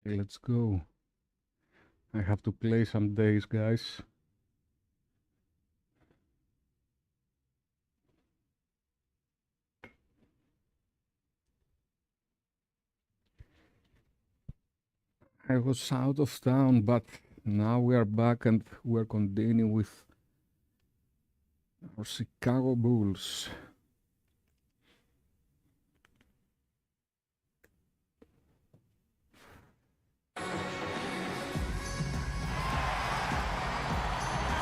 Let's go. I have to play some days, guys. I was out of town, but now we are back and we're continuing with our Chicago Bulls.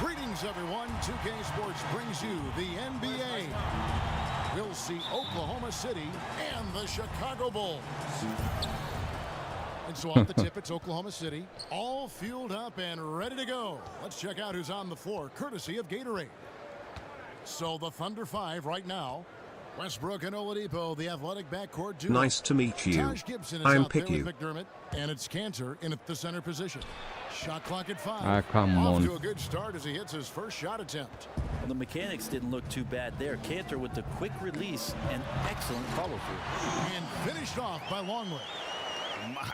Greetings, everyone. 2K Sports brings you the NBA. We'll see Oklahoma City and the Chicago Bulls. And so off the tip, it's Oklahoma City, all fueled up and ready to go. Let's check out who's on the floor, courtesy of Gatorade. So the Thunder 5 right now. Westbrook and Oladipo, the athletic backcourt duo. Nice to meet you. Taj Gibson is I'm out there Picky. with McDermott, and it's Cantor in at the center position. Shot clock at 5. Come Off on. to a good start as he hits his first shot attempt. Well, the mechanics didn't look too bad there. Cantor with the quick release and excellent follow-through. And finished off by Longley. My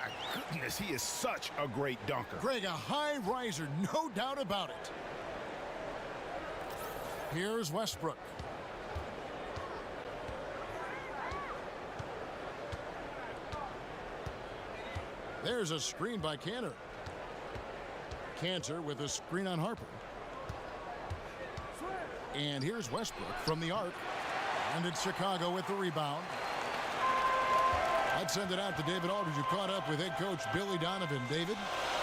goodness, he is such a great dunker. Greg, a high riser, no doubt about it. Here's Westbrook. There's a screen by Cantor. Cantor with a screen on Harper. And here's Westbrook from the arc. And it's Chicago with the rebound. I'd send it out to David Aldridge, who caught up with head coach Billy Donovan. David?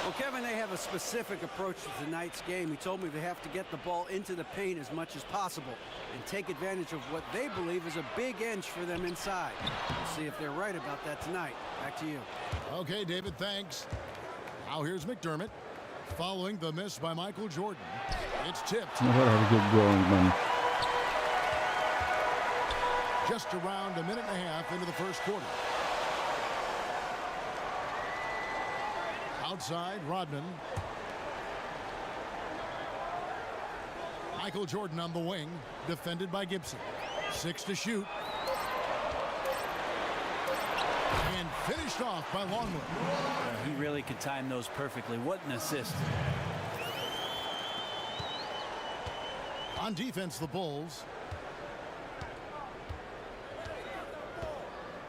Well, Kevin, they have a specific approach to tonight's game. He told me they have to get the ball into the paint as much as possible and take advantage of what they believe is a big inch for them inside. We'll see if they're right about that tonight. Back to you. Okay, David, thanks. Now here's McDermott. Following the miss by Michael Jordan. It's tipped. Where are you going, man? Just around a minute and a half into the first quarter. Outside, Rodman. Michael Jordan on the wing, defended by Gibson. 6 to shoot. And finished off by Longley. He really could time those perfectly. What an assist. On defense, the Bulls.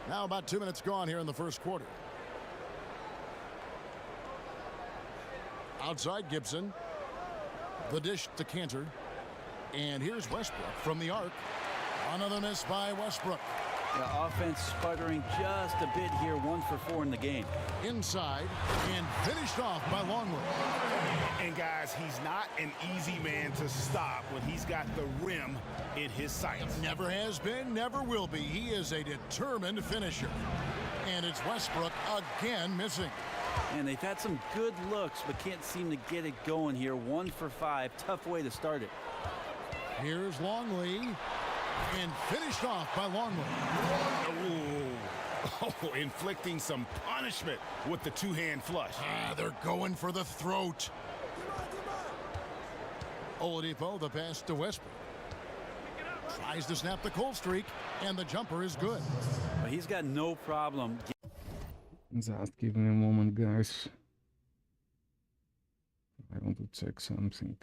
Now about 2 minutes gone here in the first quarter. Outside Gibson. The dish to Cantor. And here's Westbrook from the arc. Another miss by Westbrook. The offense sputtering just a bit here. 1 for 4 in the game. Inside and finished off by Longley. And guys, he's not an easy man to stop when he's got the rim in his sights. Never has been, never will be. He is a determined finisher. And it's Westbrook again missing. And they've had some good looks, but can't seem to get it going here. 1 for 5. Tough way to start it. Here's Longley. And finished off by Longley. Oh, inflicting some punishment with the two-hand flush. They're going for the throat. Oladipo, the pass to Westbrook. Tries to snap the cold streak, and the jumper is good. But he's got no problem. Just give me a moment, guys. I want to check something.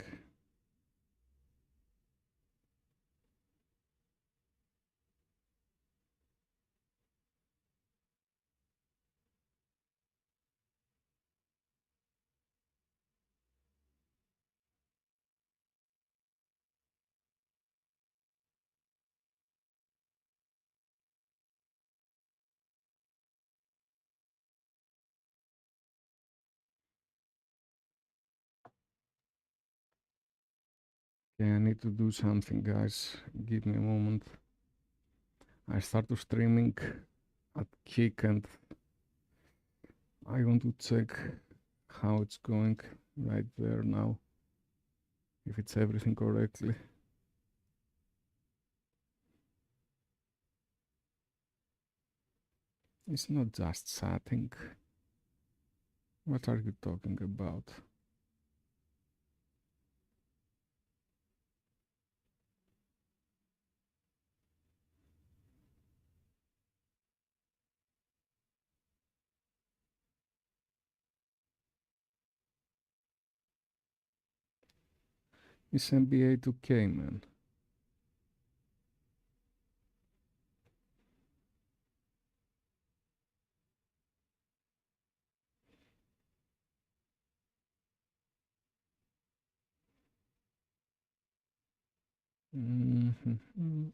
Okay, I need to do something, guys. Give me a moment. I start to streaming at Kick and I want to check how it's going right there now. If it's everything correctly. It's not just chatting. What are you talking about? It's NBA 2K, man. Mm-hmm.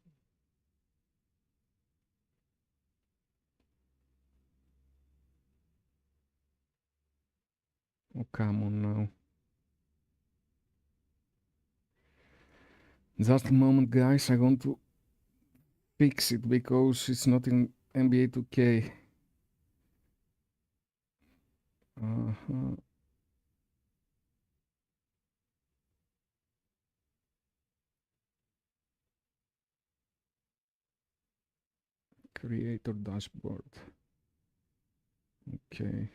Oh, come on now. Just a moment, guys. I want to fix it because it's not in NBA 2K. Uh-huh. Creator dashboard. Okay.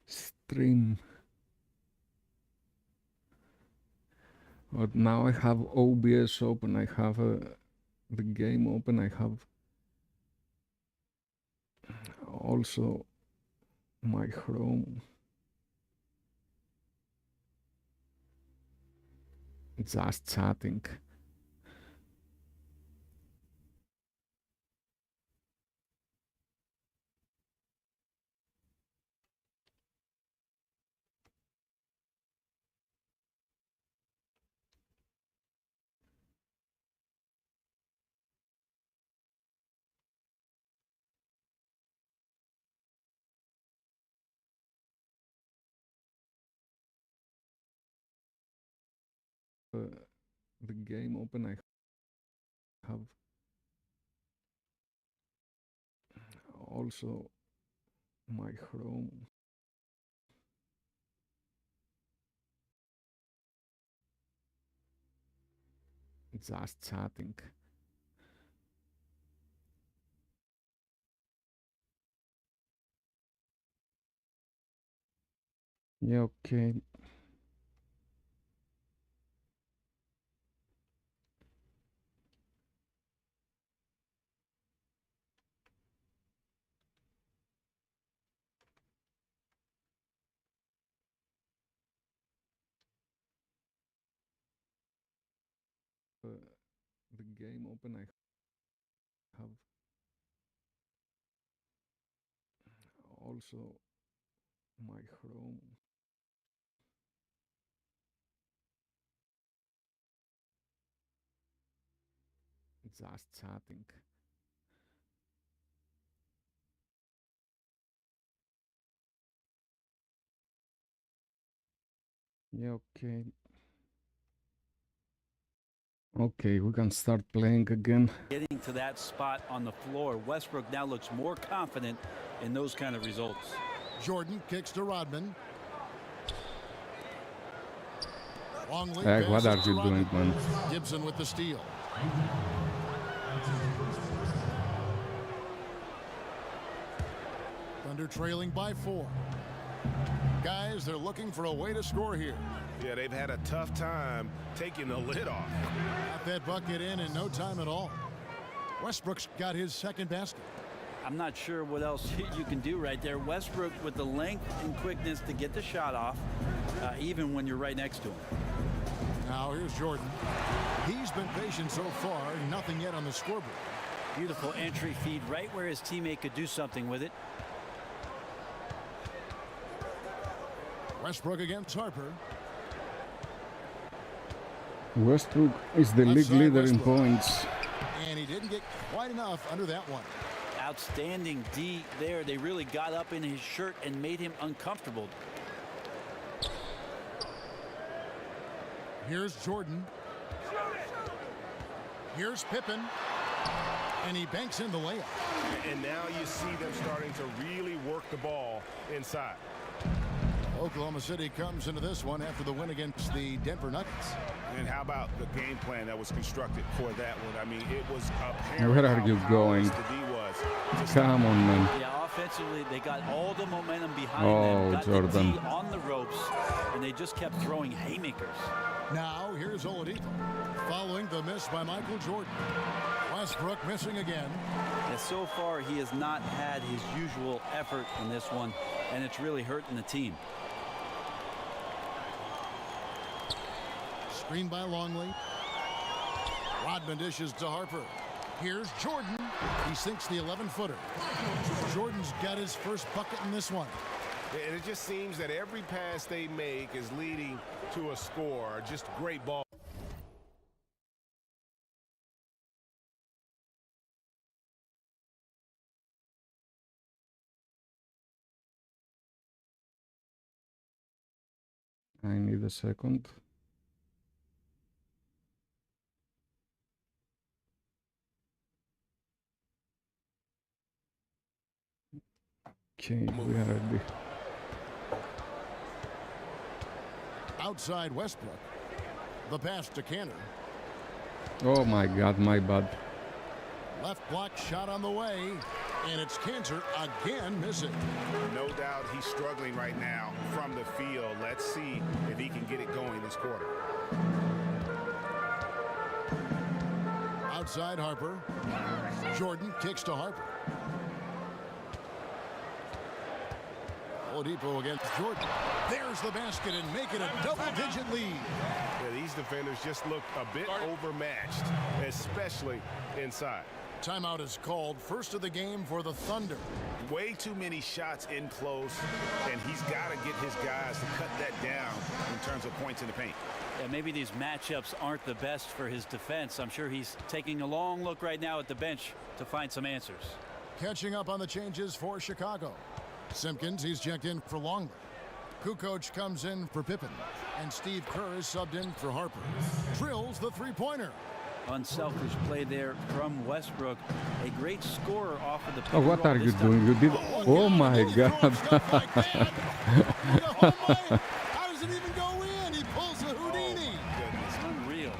Stream. But now I have OBS open. I have the game open. I have also my Chrome. Just chatting. The game open. I have also my Chrome. Just chatting. Yeah, okay. The game open. I have also my Chrome. Just chatting. Yeah, okay. Okay, we can start playing again. Getting to that spot on the floor, Westbrook now looks more confident in those kind of results. Jordan kicks to Rodman. What are you doing, man? Gibson with the steal. Thunder trailing by 4. Guys, they're looking for a way to score here. Yeah, they've had a tough time taking the lid off. Got that bucket in no time at all. Westbrook's got his second basket. I'm not sure what else you can do right there. Westbrook with the length and quickness to get the shot off, even when you're right next to him. Now here's Jordan. He's been patient so far, nothing yet on the scoreboard. Beautiful entry feed right where his teammate could do something with it. Westbrook against Harper. Westbrook is the league leader in points. And he didn't get quite enough under that one. Outstanding D there. They really got up in his shirt and made him uncomfortable. Here's Jordan. Here's Pippen. And he banks in the layup. And now you see them starting to really work the ball inside. Oklahoma City comes into this one after the win against the Denver Nuggets. And how about the game plan that was constructed for that one? I mean, it was apparent. Where are you going? The D was. Come on, man. Yeah, offensively, they got all the momentum behind them. Got Jordan. the D on the ropes, and they just kept throwing haymakers. Now, here's Oladipo, following the miss by Michael Jordan. Westbrook missing again. And so far, he has not had his usual effort in this one, and it's really hurting the team. Screen by Longley. Rodman dishes to Harper. Here's Jordan. He sinks the 11-footer. Jordan's got his first bucket in this one. And it just seems that every pass they make is leading to a score. Just great ball. I need a second. Okay, we are ready. Outside Westbrook. The pass to Canner. Oh my God, my bad. Left block shot on the way. And it's Cantor again missing. No doubt he's struggling right now from the field. Let's see if he can get it going this quarter. Outside Harper. Jordan kicks to Harper. Oladipo against Jordan. There's the basket and make it a double-digit lead. Yeah, these defenders just look a bit overmatched, especially inside. Timeout is called. First of the game for the Thunder. Way too many shots in close, and he's got to get his guys to cut that down in terms of points in the paint. Yeah, maybe these matchups aren't the best for his defense. I'm sure he's taking a long look right now at the bench to find some answers. Catching up on the changes for Chicago. Simpkins, he's checked in for Longley. Kukoc comes in for Pippen. And Steve Kerr is subbed in for Harper. Drills the three-pointer. Unselfish play there from Westbrook. A great scorer off of the pick Oh, and what roll are you this doing? time. You did. Oh my God. How does it even go in? He pulls a Houdini. Goodness, unreal.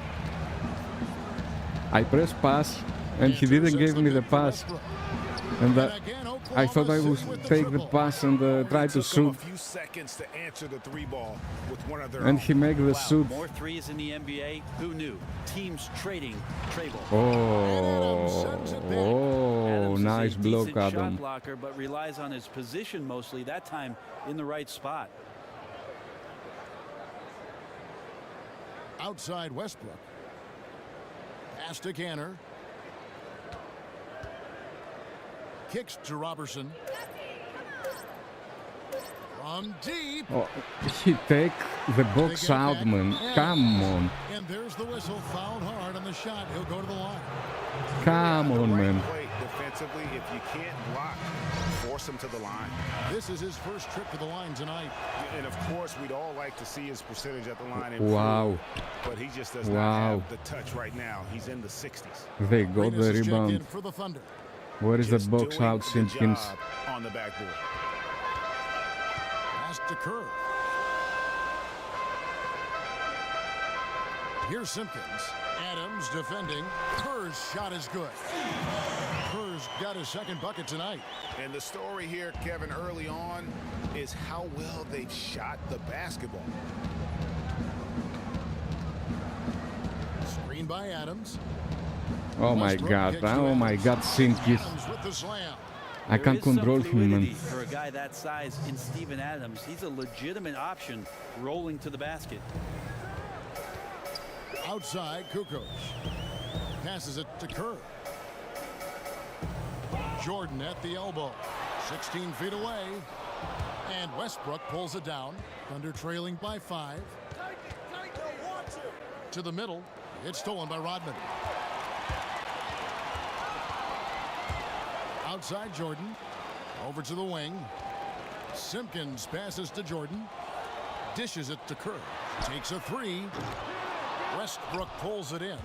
I pressed pass and he didn't give me the pass. And I thought I would take the pass and try to shoot. A few seconds to answer the three ball with one of their And own. he make the Wow, shoot. more threes in the NBA. Who knew? Teams trading trade ball. Oh, Adams is nice a block, decent Adam. shot blocker, but relies on his position mostly. That time in the right spot. Outside Westbrook. Pass to Canner. Kicks to Robertson. From deep. Oh, he take the box out, man. Come on. And there's the whistle. Fouled hard on the shot. He'll go to the line. Come on, man. Play defensively, if you can't block, force him to the line. This is his first trip to the line tonight. And of course, we'd all like to see his percentage at the line improve. Wow. But he just does not Wow. have the touch right now. He's in the 60s. They got Arenas the is checked in rebound. for the Thunder. Where is the Just box doing out, the Simpkins? job on the backboard. Pass to Kerr. Here's Simpkins. Adams defending. Kerr's shot is good. Kerr's got his second bucket tonight. And the story here, Kevin, early on is how well they've shot the basketball. Screen by Adams. Oh my God. Oh my God, Simpkins. Adams with the slam. I There can't is some control him, fluidity man. for a guy that size in Steven Adams. He's a legitimate option rolling to the basket. Outside, Kukoc. Passes it to Kerr. Jordan at the elbow. 16 feet away. And Westbrook pulls it down. Thunder trailing by 5. To the middle. It's stolen by Rodman. Outside Jordan. Over to the wing. Simpkins passes to Jordan. Dishes it to Kerr. Takes a three. Westbrook pulls it in.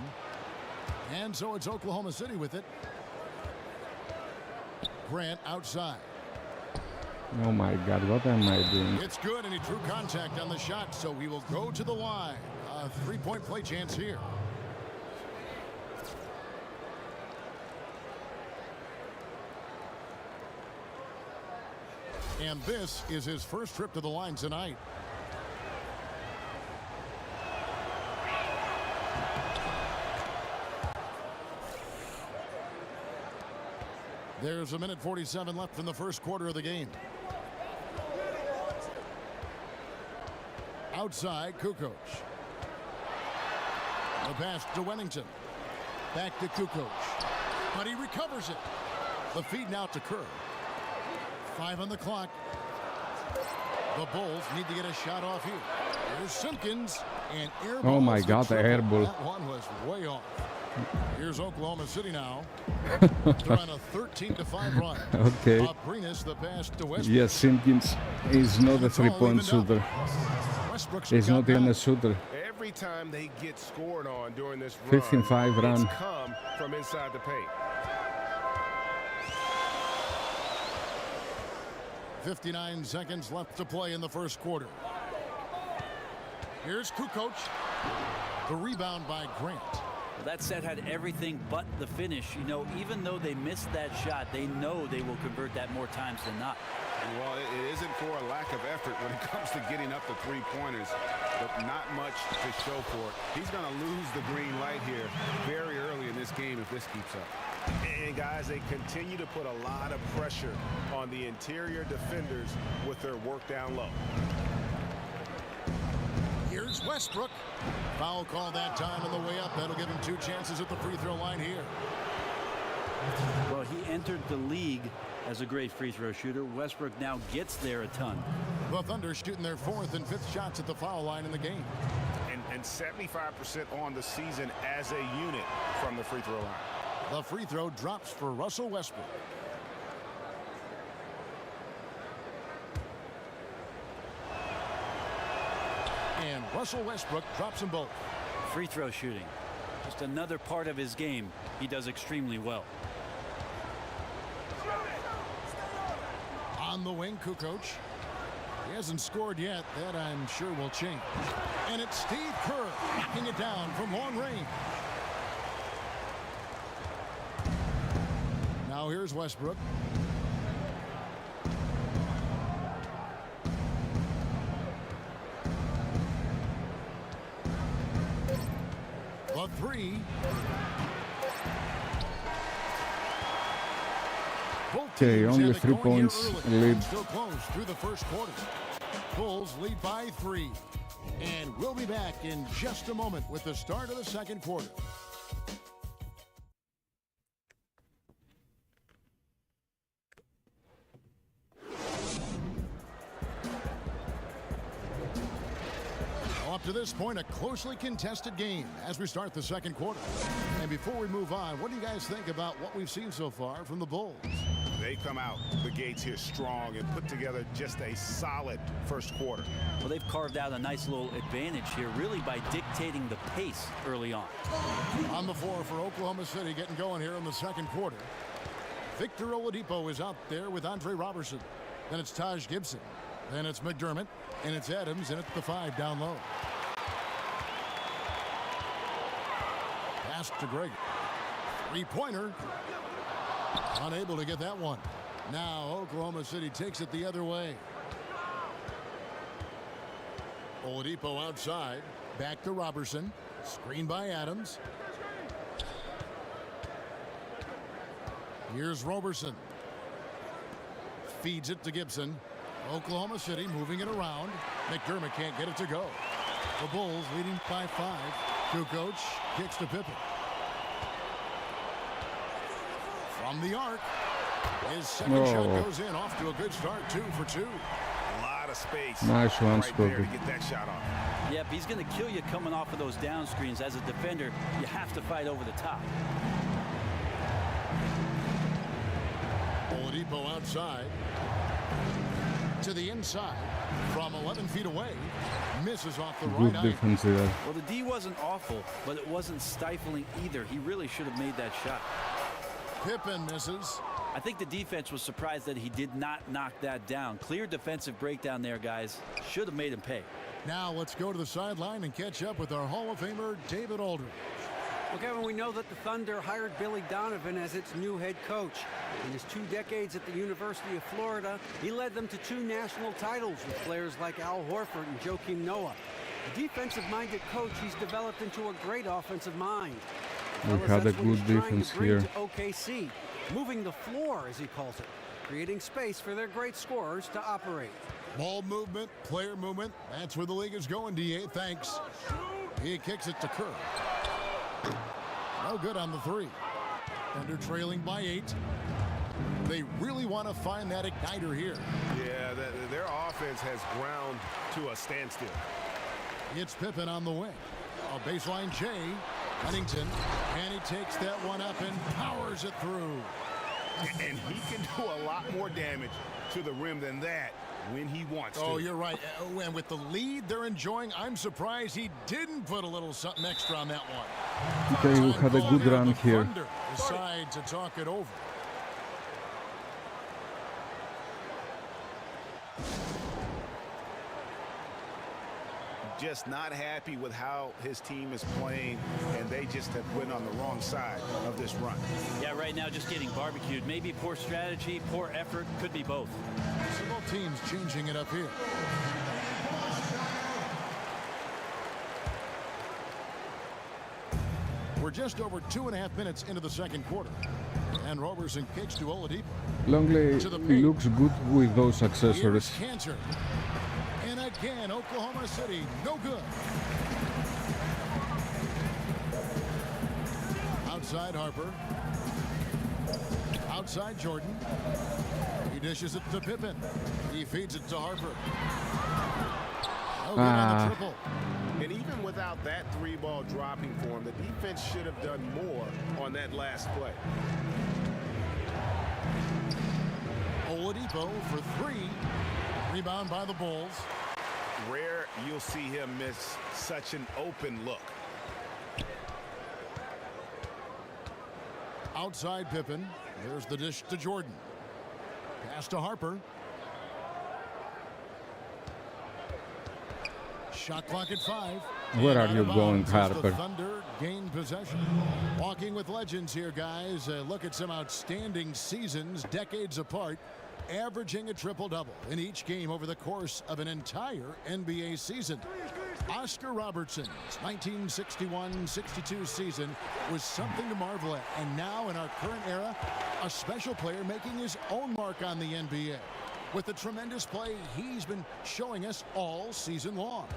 And so it's Oklahoma City with it. Grant outside. Oh my God, what am I doing? It's good, and he drew contact on the shot, so he will go to the line. A three-point play chance here. And this is his first trip to the line tonight. There's a minute 47 left in the first quarter of the game. Outside, Kukoc. The pass to Wennington. Back to Kukoc. But he recovers it. The feed now to Kerr. 5 on the clock. The Bulls need to get a shot off here. Here's Simpkins. And air Oh my balls God, the air ball. That one was way off. Here's Oklahoma City now. They're on a 13-5 run. Okay. Aprinas, the pass to Westbrook. Yes, Simpkins is not a three-point shooter. Westbrook's He's got not even that. a shooter. Every time they get scored on during this run, 15-5 run. it's come from inside the paint. 59 seconds left to play in the first quarter. Here's Kukoc. The rebound by Grant. Well, that set had everything but the finish. You know, even though they missed that shot, they know they will convert that more times than not. Well, it isn't for a lack of effort when it comes to getting up the three-pointers, but not much to show for it. He's going to lose the green light here very early in this game if this keeps up. And guys, they continue to put a lot of pressure on the interior defenders with their work down low. Here's Westbrook. Foul call that time on the way up. That'll give him 2 chances at the free throw line here. Well, he entered the league as a great free throw shooter. Westbrook now gets there a ton. The Thunder shooting their 4th and 5th shots at the foul line in the game. And 75% on the season as a unit from the free throw line. The free throw drops for Russell Westbrook. And Russell Westbrook drops them both. Free throw shooting, just another part of his game he does extremely well. On the wing, Kukoc. He hasn't scored yet. That I'm sure will change. And it's Steve Kerr knocking it down from long range. Now here's Westbrook. The three. Both Okay, teams only have it 3 going here points early. lead. Still close through the first quarter. Bulls lead by 3. And we'll be back in just a moment with the start of the second quarter. Up to this point, a closely contested game as we start the second quarter. And before we move on, what do you guys think about what we've seen so far from the Bulls? They come out the gates here strong and put together just a solid first quarter. Well, they've carved out a nice little advantage here, really by dictating the pace early on. On the floor for Oklahoma City, getting going here in the second quarter. Victor Oladipo is out there with Andre Robertson. Then it's Taj Gibson. Then it's McDermott. And it's Adams, and it's the 5 down low. Pass to Greg. Three-pointer. Unable to get that one. Now Oklahoma City takes it the other way. Oladipo outside. Back to Robertson. Screen by Adams. Here's Robertson. Feeds it to Gibson. Oklahoma City moving it around. McDermott can't get it to go. The Bulls leading by 5. Kukoc kicks to Pippen. From the arc. His second shot goes in, off to a good start. 2 for 2. A lot of space Nice one, right there to Scotty. get that shot off. Yep, he's going to kill you coming off of those down screens. As a defender, you have to fight over the top. Oladipo outside. To the inside. From 11 feet away. Misses off the Good right eye. defense there. Well, the D wasn't awful, but it wasn't stifling either. He really should have made that shot. Pippen misses. I think the defense was surprised that he did not knock that down. Clear defensive breakdown there, guys. Should have made him pay. Now let's go to the sideline and catch up with our Hall of Famer, David Aldridge. Well, Kevin, we know that the Thunder hired Billy Donovan as its new head coach. In his 2 decades at the University of Florida, he led them to 2 national titles with players like Al Horford and Joakim Noah. A defensive-minded coach, he's developed into a great offensive mind. We Fellas, had a that's what good he's trying defense to bring here. to OKC. moving the floor, as he calls it, creating space for their great scorers to operate. Ball movement, player movement. That's where the league is going, D.A. Thanks. He kicks it to Kerr. No good on the three. Thunder trailing by 8. They really want to find that igniter here. Yeah, their offense has ground to a standstill. It's Pippen on the wing. A baseline J. Huntington. And he takes that one up and powers it through. And he can do a lot more damage to the rim than that when he wants to. Oh, you're right. And with the lead they're enjoying, I'm surprised he didn't put a little something extra on that one. They had a good run here. Thunder decide to talk it over. Just not happy with how his team is playing, and they just have went on the wrong side of this run. Yeah, right now just getting barbecued. Maybe poor strategy, poor effort, could be both. So both teams changing it up here. We're just over 2.5 minutes into the second quarter. And Roberson kicks to Oladipo. Longley looks good with those accessories. Here's Cantor. And again, Oklahoma City, no good. Outside Harper. Outside Jordan. He dishes it to Pippen. He feeds it to Harper. No good on the triple. And even without that 3-ball dropping for him, the defense should have done more on that last play. Oladipo for 3. Rebound by the Bulls. Rare you'll see him miss such an open look. Outside Pippen. There's the dish to Jordan. Pass to Harper. Shot clock at 5. Where are you going, Harper? The Thunder gain possession. Walking with legends here, guys. Look at some outstanding seasons, decades apart, averaging a triple-double in each game over the course of an entire NBA season. Oscar Robertson's 1961-62 season was something to marvel at. And now in our current era, a special player making his own mark on the NBA with the tremendous play he's been showing us all season long.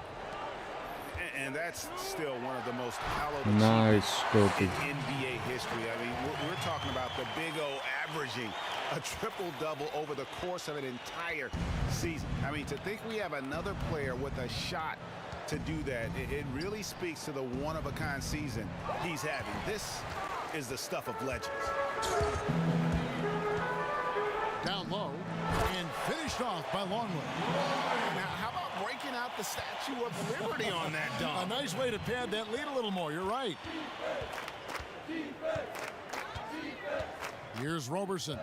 And that's still one of the most hallowed Nice, achievements in NBA history. I mean, we're talking about the Big O averaging a triple-double over the course of an entire season. I mean, to think we have another player with a shot to do that, it really speaks to the one-of-a-kind season he's having. This is the stuff of legends. Down low and finished off by Longley. Now, how about breaking out the Statue of Liberty on that dunk? A nice way to pad that lead a little more. You're right. Here's Roberson.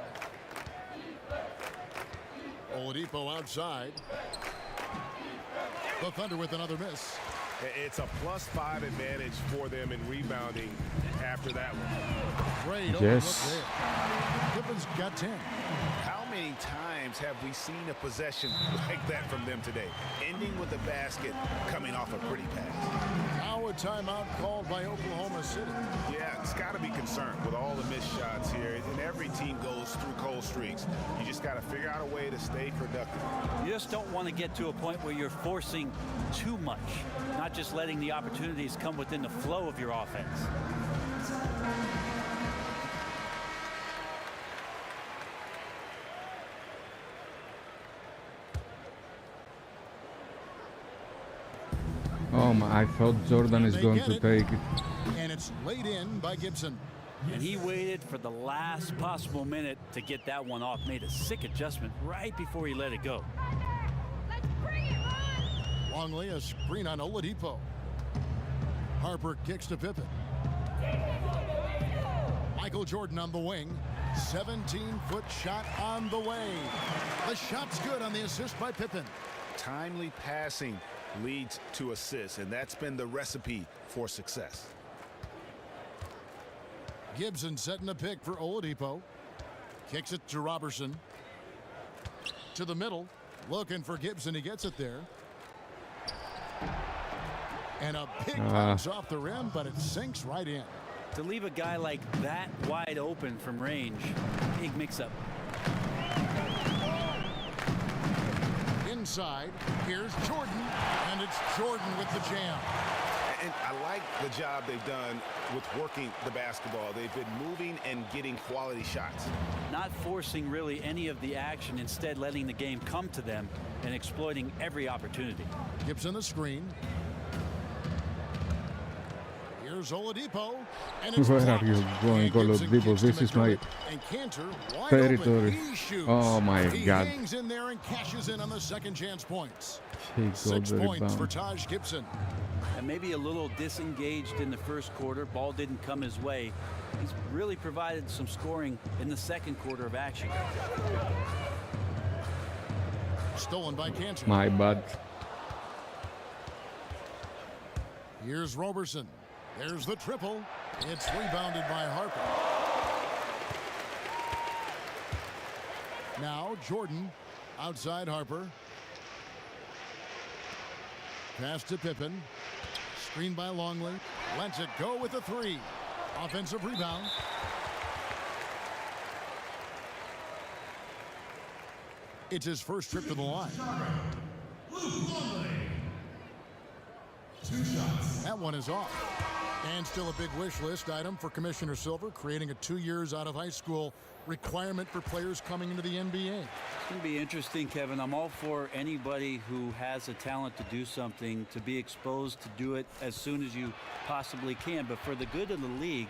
Oladipo outside. The Thunder with another miss. It's a +5 advantage for them in rebounding after that one. Great overlook Yes. there. Pippen's got 10. How many times have we seen a possession like that from them today? Ending with a basket, coming off a pretty pass. Now a timeout called by Oklahoma City. Yeah, it's got to be concerned with all the missed shots here. And every team goes through cold streaks. You just got to figure out a way to stay productive. You just don't want to get to a point where you're forcing too much, not just letting the opportunities come within the flow of your offense. Oh my, I thought Jordan is going to take it. And it's laid in by Gibson. And he waited for the last possible minute to get that one off. Made a sick adjustment right before he let it go. Longley, a screen on Oladipo. Harper kicks to Pippen. Michael Jordan on the wing. 17-foot shot on the way. The shot's good on the assist by Pippen. Timely passing leads to assists, and that's been the recipe for success. Gibson setting a pick for Oladipo. Kicks it to Robertson. To the middle. Looking for Gibson. He gets it there. And a big bounce off the rim, but it sinks right in. To leave a guy like that wide open from range, big mix-up. Inside, here's Jordan, and it's Jordan with the jam. And I like the job they've done with working the basketball. They've been moving and getting quality shots. Not forcing really any of the action, instead letting the game come to them and exploiting every opportunity. Gibson the screen. Here's Oladipo, and it's Where are blocked. you going, And Gibson Oladipo? kicks to This is my McDermott, and Cantor wide territory. open. He shoots. Oh my he God. hangs in there and cashes in on the second chance points. He got 6 the points for rebound. Taj Gibson. And maybe a little disengaged in the first quarter. Ball didn't come his way. He's really provided some scoring in the second quarter of action. Stolen by Cantor. My bad. Here's Roberson. There's the triple. It's rebounded by Harper. Now Jordan outside Harper. Pass to Pippen. Screen by Longley. Lets it go with the three. Offensive rebound. It's his first trip to the line. That one is off. And still a big wish list item for Commissioner Silver, creating a 2 years out of high school requirement for players coming into the NBA. It's going to be interesting, Kevin. I'm all for anybody who has a talent to do something to be exposed to do it as soon as you possibly can. But for the good of the league,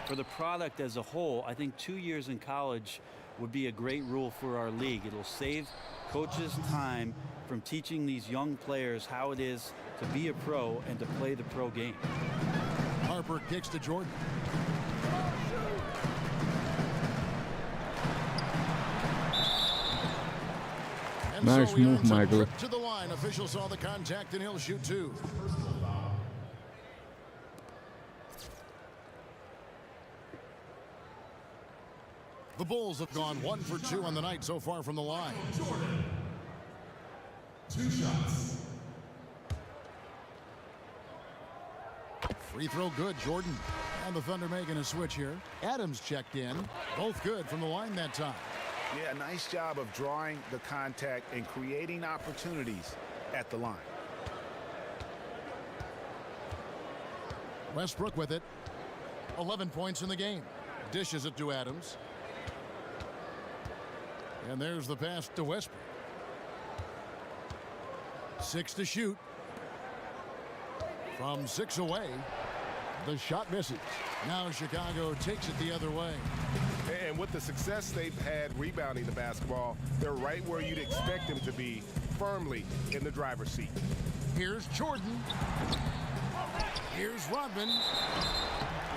for the product as a whole, I think 2 years in college would be a great rule for our league. It'll save coaches time from teaching these young players how it is to be a pro and to play the pro game. Harper kicks to Jordan. And Nice so he move, earns a Michael. trip to the line. Officials saw the contact and he'll shoot two. The Bulls have gone 1 for 2 on the night so far from the line. Jordan. 2 shots. Free throw good, Jordan. And the Thunder making a switch here. Adams checked in. Both good from the line that time. Yeah, nice job of drawing the contact and creating opportunities at the line. Westbrook with it. 11 points in the game. Dishes it to Adams. And there's the pass to Westbrook. 6 to shoot. From 6 away. The shot misses. Now Chicago takes it the other way. And with the success they've had rebounding the basketball, they're right where you'd expect them to be, firmly in the driver's seat. Here's Jordan. Here's Rodman.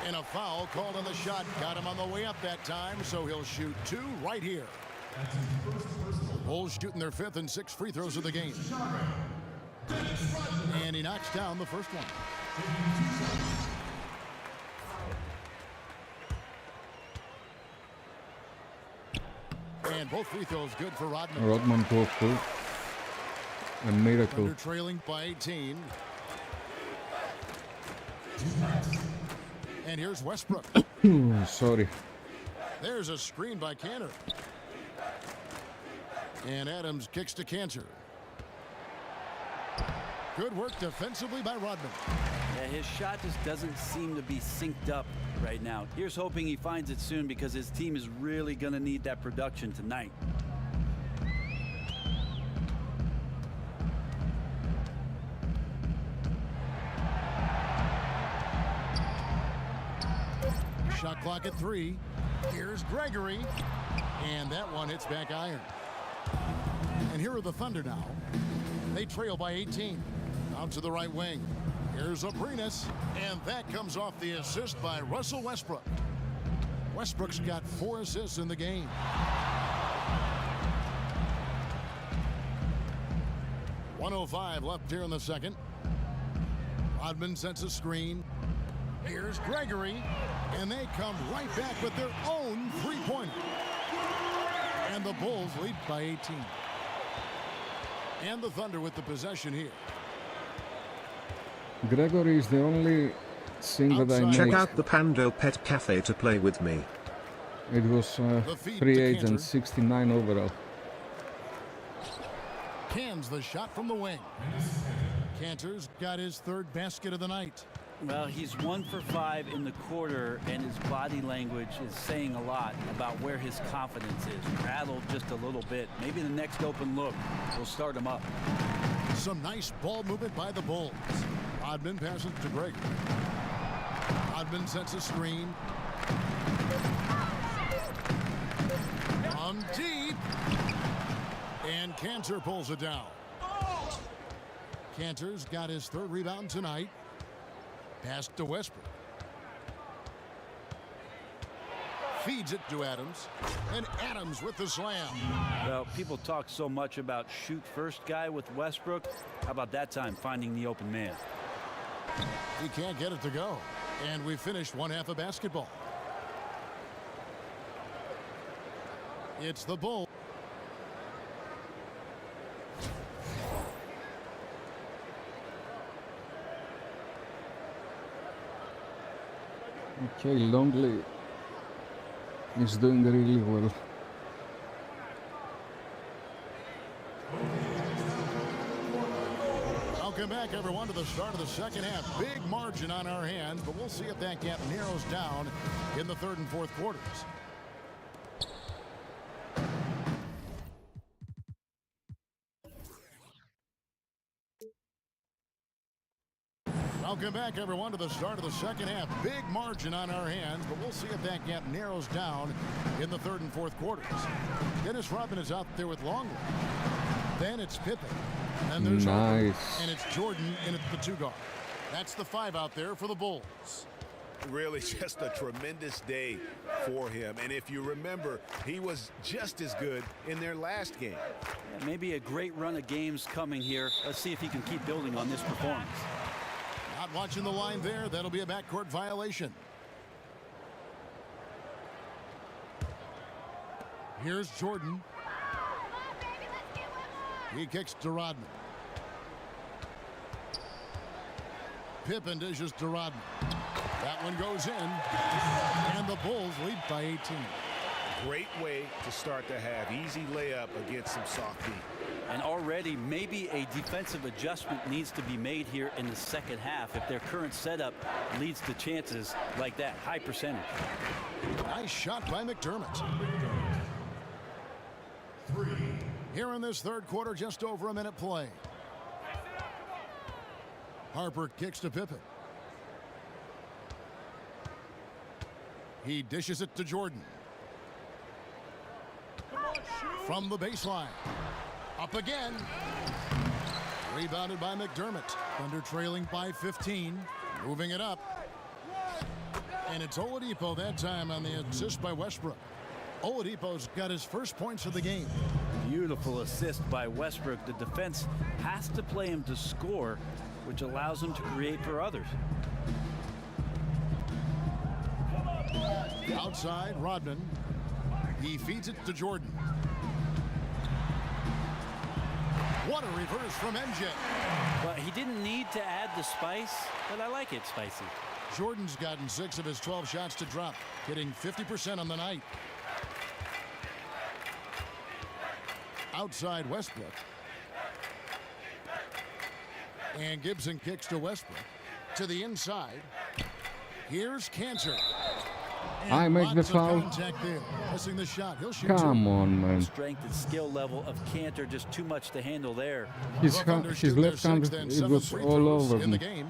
And a foul called on the shot. Got him on the way up that time, so he'll shoot 2 right here. Bulls shooting their 5th and 6th free throws of the game. And he knocks down the first one. And both free throws good for Rodman. Rodman Kofu. A miracle. Thunder trailing by 18. And here's Westbrook. Sorry. There's a screen by Cantor. And Adams kicks to Cantor. Good work defensively by Rodman. Yeah, his shot just doesn't seem to be synced up right now. Here's hoping he finds it soon because his team is really going to need that production tonight. Shot clock at 3. Here's Gregory. And that one hits back iron. And here are the Thunder now. They trail by 18. Out to the right wing. Here's Abrinas. And that comes off the assist by Russell Westbrook. Westbrook's got 4 assists in the game. .105 left here in the second. Rodman sets a screen. Here's Gregory. And they come right back with their own three-pointer. And the Bulls lead by 18. And the Thunder with the possession here. Gregory is the only scene that I Check made. out the Pando Pet Cafe to play with me. It was 3-8 and 69 overall. Cans the shot from the wing. Cantor's got his third basket of the night. Well, he's 1 for 5 in the quarter, and his body language is saying a lot about where his confidence is. Rattled just a little bit. Maybe the next open look will start him up. Some nice ball movement by the Bulls. Rodman passes to Greg. Rodman sets a screen. On deep. And Cantor pulls it down. Cantor's got his third rebound tonight. Pass to Westbrook. Feeds it to Adams. And Adams with the slam. Well, people talk so much about shoot first guy with Westbrook. How about that time finding the open man? He can't get it to go. And we finished one half of basketball. It's the Bulls. Okay, Longley is doing really well. Welcome back, everyone, to the start of the second half. Big margin on our hands, but we'll see if that gap narrows down in the third and fourth quarters. Welcome back, everyone, to the start of the second half. Big margin on our hands, but we'll see if that gap narrows down in the third and fourth quarters. Dennis Rodman is out there with Longley. Then it's Pippen. And there's Harper, and it's Jordan in at the 2 guard. That's the 5 out there for the Bulls. Really just a tremendous day for him. And if you remember, he was just as good in their last game. Yeah, maybe a great run of games coming here. Let's see if he can keep building on this performance. Not watching the line there. That'll be a backcourt violation. Here's Jordan. He kicks to Rodman. Pippen dishes to Rodman. That one goes in. And the Bulls lead by 18. Great way to start the half. Easy layup against some soft D. And already maybe a defensive adjustment needs to be made here in the second half if their current setup leads to chances like that. High percentage. Nice shot by McDermott. 3. Here in this third quarter, just over a minute play. Harper kicks to Pippen. He dishes it to Jordan. From the baseline. Up again. Rebounded by McDermott. Thunder trailing by 15. Moving it up. And it's Oladipo that time on the assist by Westbrook. Oladipo's got his first points of the game. Beautiful assist by Westbrook. The defense has to play him to score, which allows him to create for others. Outside, Rodman. He feeds it to Jordan. What a reverse from MJ. Well, he didn't need to add the spice, but I like it spicy. Jordan's gotten 6 of his 12 shots to drop, hitting 50% on the night. Outside Westbrook. And Gibson kicks to Westbrook. To the inside. Here's Cantor. I make the foul. Missing the shot. He'll shoot. Come on, man. Strength and skill level of Cantor just too much to handle there. His left hand, it was all over in the me. game.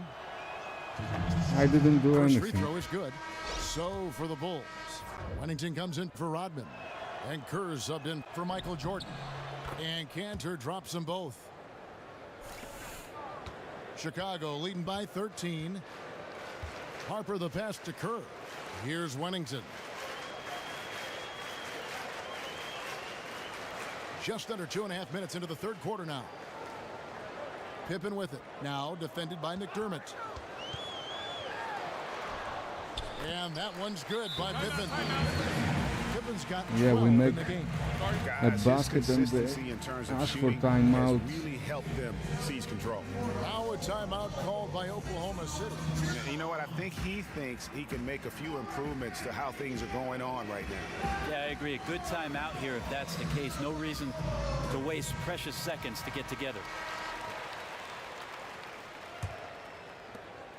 I didn't do First free anything. throw is good. So for the Bulls. Wennington comes in for Rodman. And Kerr subbed in for Michael Jordan. And Cantor drops them both. Chicago leading by 13. Harper the pass to Kerr. Here's Wennington. Just under 2.5 minutes into the third quarter now. Pippen with it. Now defended by McDermott. And that one's good by Pippen. Pippin's got Yeah, 12 we make in the game. a Guys, his basket and consistency in terms of ask for shooting timeout. has really helped them seize control. Now a timeout called by Oklahoma City. And you know what? I think he thinks he can make a few improvements to how things are going on right now. Yeah, I agree. A good timeout here if that's the case. No reason to waste precious seconds to get together.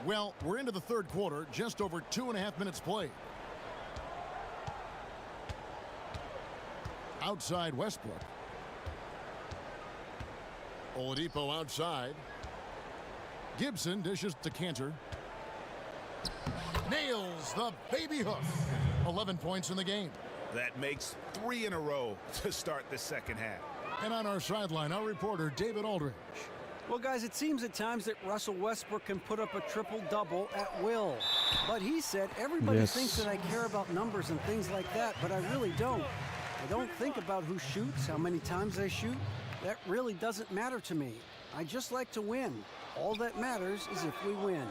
Well, we're into the third quarter, just over 2.5 minutes played. Outside Westbrook. Oladipo outside. Gibson dishes to Cantor. Nails the baby hook. 11 points in the game. That makes 3 in a row to start the second half. And on our sideline, our reporter, David Aldridge. Well, guys, it seems at times that Russell Westbrook can put up a triple-double at will. But he said, everybody Yes. thinks that I care about numbers and things like that, but I really don't. I don't think about who shoots, how many times I shoot. That really doesn't matter to me. I just like to win. All that matters is if we win.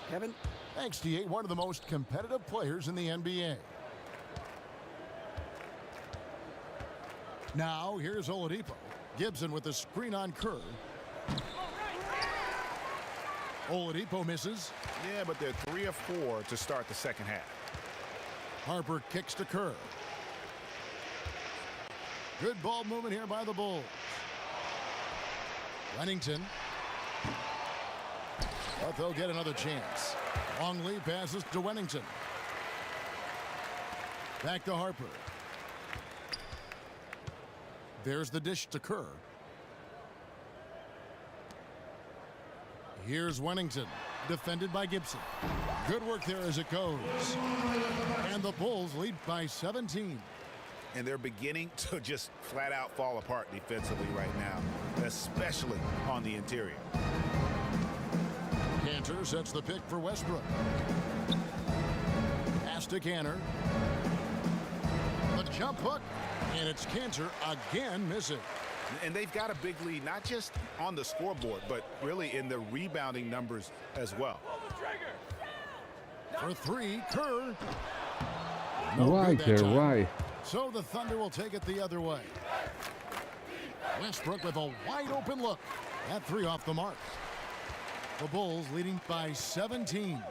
Kevin? Thanks, D8, one of the most competitive players in the NBA. Now, here's Oladipo. Gibson with the screen on Kerr. Oladipo misses. Yeah, but they're 3 of 4 to start the second half. Harper kicks to Kerr. Good ball movement here by the Bulls. Wennington. But they'll get another chance. Long lead passes to Wennington. Back to Harper. There's the dish to Kerr. Here's Wennington, defended by Gibson. Good work there as it goes. And the Bulls lead by 17. And they're beginning to just flat out fall apart defensively right now, especially on the interior. Cantor sets the pick for Westbrook. Pass to Cantor. The jump hook, and it's Cantor again missing. And they've got a big lead, not just on the scoreboard, but really in the rebounding numbers as well. For 3, Kerr. No Why, good that Kerr? time. Why? So the Thunder will take it the other way. Westbrook with a wide open look. That 3 off the mark. The Bulls leading by 17.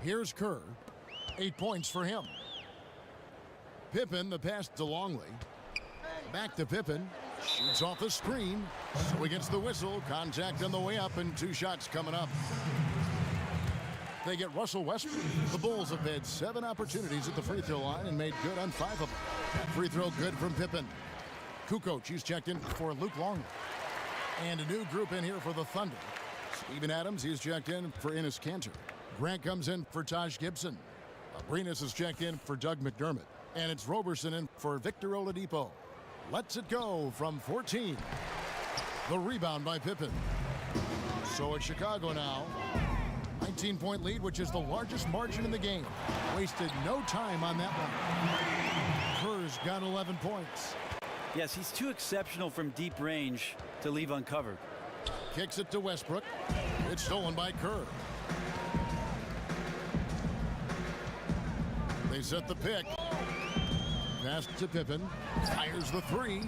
Here's Kerr. 8 points for him. Pippen, the pass to Longley. Back to Pippen. Shoots off the screen. So against the whistle. Contact on the way up and 2 shots coming up. They get Russell Westbrook. The Bulls have had 7 opportunities at the free throw line and made good on 5 of them. That free throw good from Pippen. Kukoc, he's checked in for Luke Longley. And a new group in here for the Thunder. Steven Adams, he's checked in for Enes Kanter. Grant comes in for Taj Gibson. Abrinas is checked in for Doug McDermott. And it's Roberson in for Victor Oladipo. Lets it go from 14. The rebound by Pippen. So it's Chicago now. 19-point lead, which is the largest margin in the game. Wasted no time on that one. Kerr's got 11 points. Yes, he's too exceptional from deep range to leave uncovered. Kicks it to Westbrook. It's stolen by Kerr. They set the pick. Pass to Pippen. Fires the 3.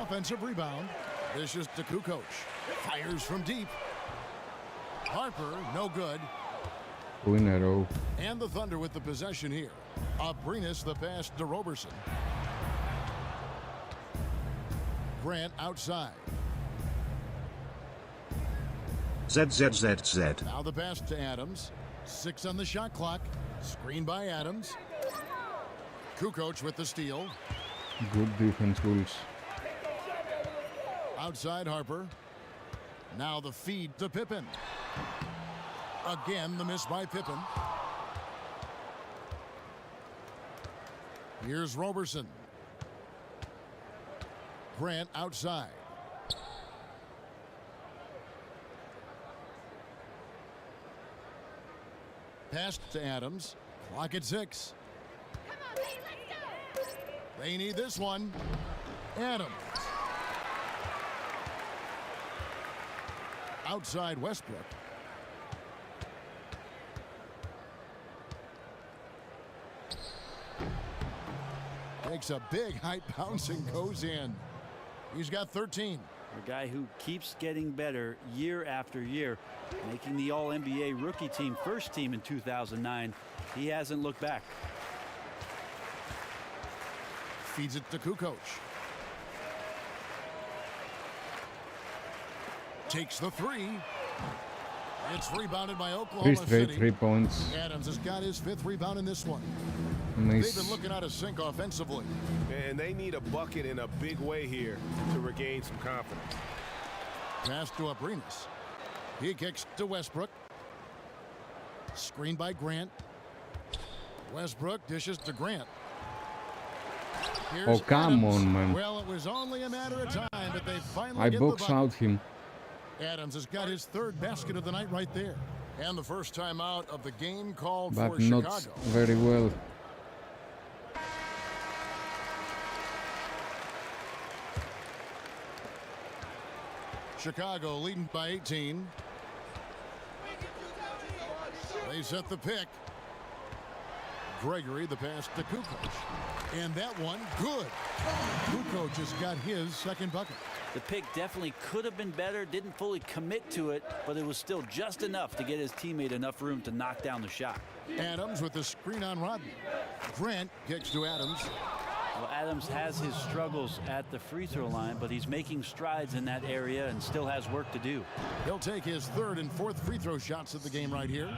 Offensive rebound. This is to Kukoc. Fires from deep. Harper, no good. 2 in a row. And the Thunder with the possession here. Abrinas the pass to Roberson. Grant outside. ZZZZ. Now the pass to Adams. 6 on the shot clock. Screen by Adams. Kukoc with the steal. Good defense, Bulls. Outside Harper. Now the feed to Pippen. Again, the miss by Pippen. Here's Roberson. Grant outside. Pass to Adams. Clock at 6. They need this one. Adams. Outside Westbrook. Takes a big height bounce and goes in. He's got 13. A guy who keeps getting better year after year, making the All-NBA rookie team first team in 2009. He hasn't looked back. Feeds it to Kukoc. Takes the three. It's rebounded by Oklahoma Three straight City. 3 points. Adams has got his 5th rebound in this one. Nice. They've been looking out of sync offensively. And they need a bucket in a big way here to regain some confidence. Pass to Abrinas. He kicks to Westbrook. Screen by Grant. Westbrook dishes to Grant. Here's Oh, come Adams. on, man. Well, it was only a matter of time, but they finally I get the box bucket. out him. Adams has got his 3rd basket of the night right there. And the first time out of the game called But for not Chicago. very well. Chicago leading by 18. They set the pick. Gregory, the pass to Kukoc. And that one, good. Kukoc has got his 2nd bucket. The pick definitely could have been better, didn't fully commit to it, but it was still just enough to get his teammate enough room to knock down the shot. Adams with the screen on Rodney. Grant kicks to Adams. Well, Adams has his struggles at the free throw line, but he's making strides in that area and still has work to do. He'll take his 3rd and 4th free throw shots of the game right here.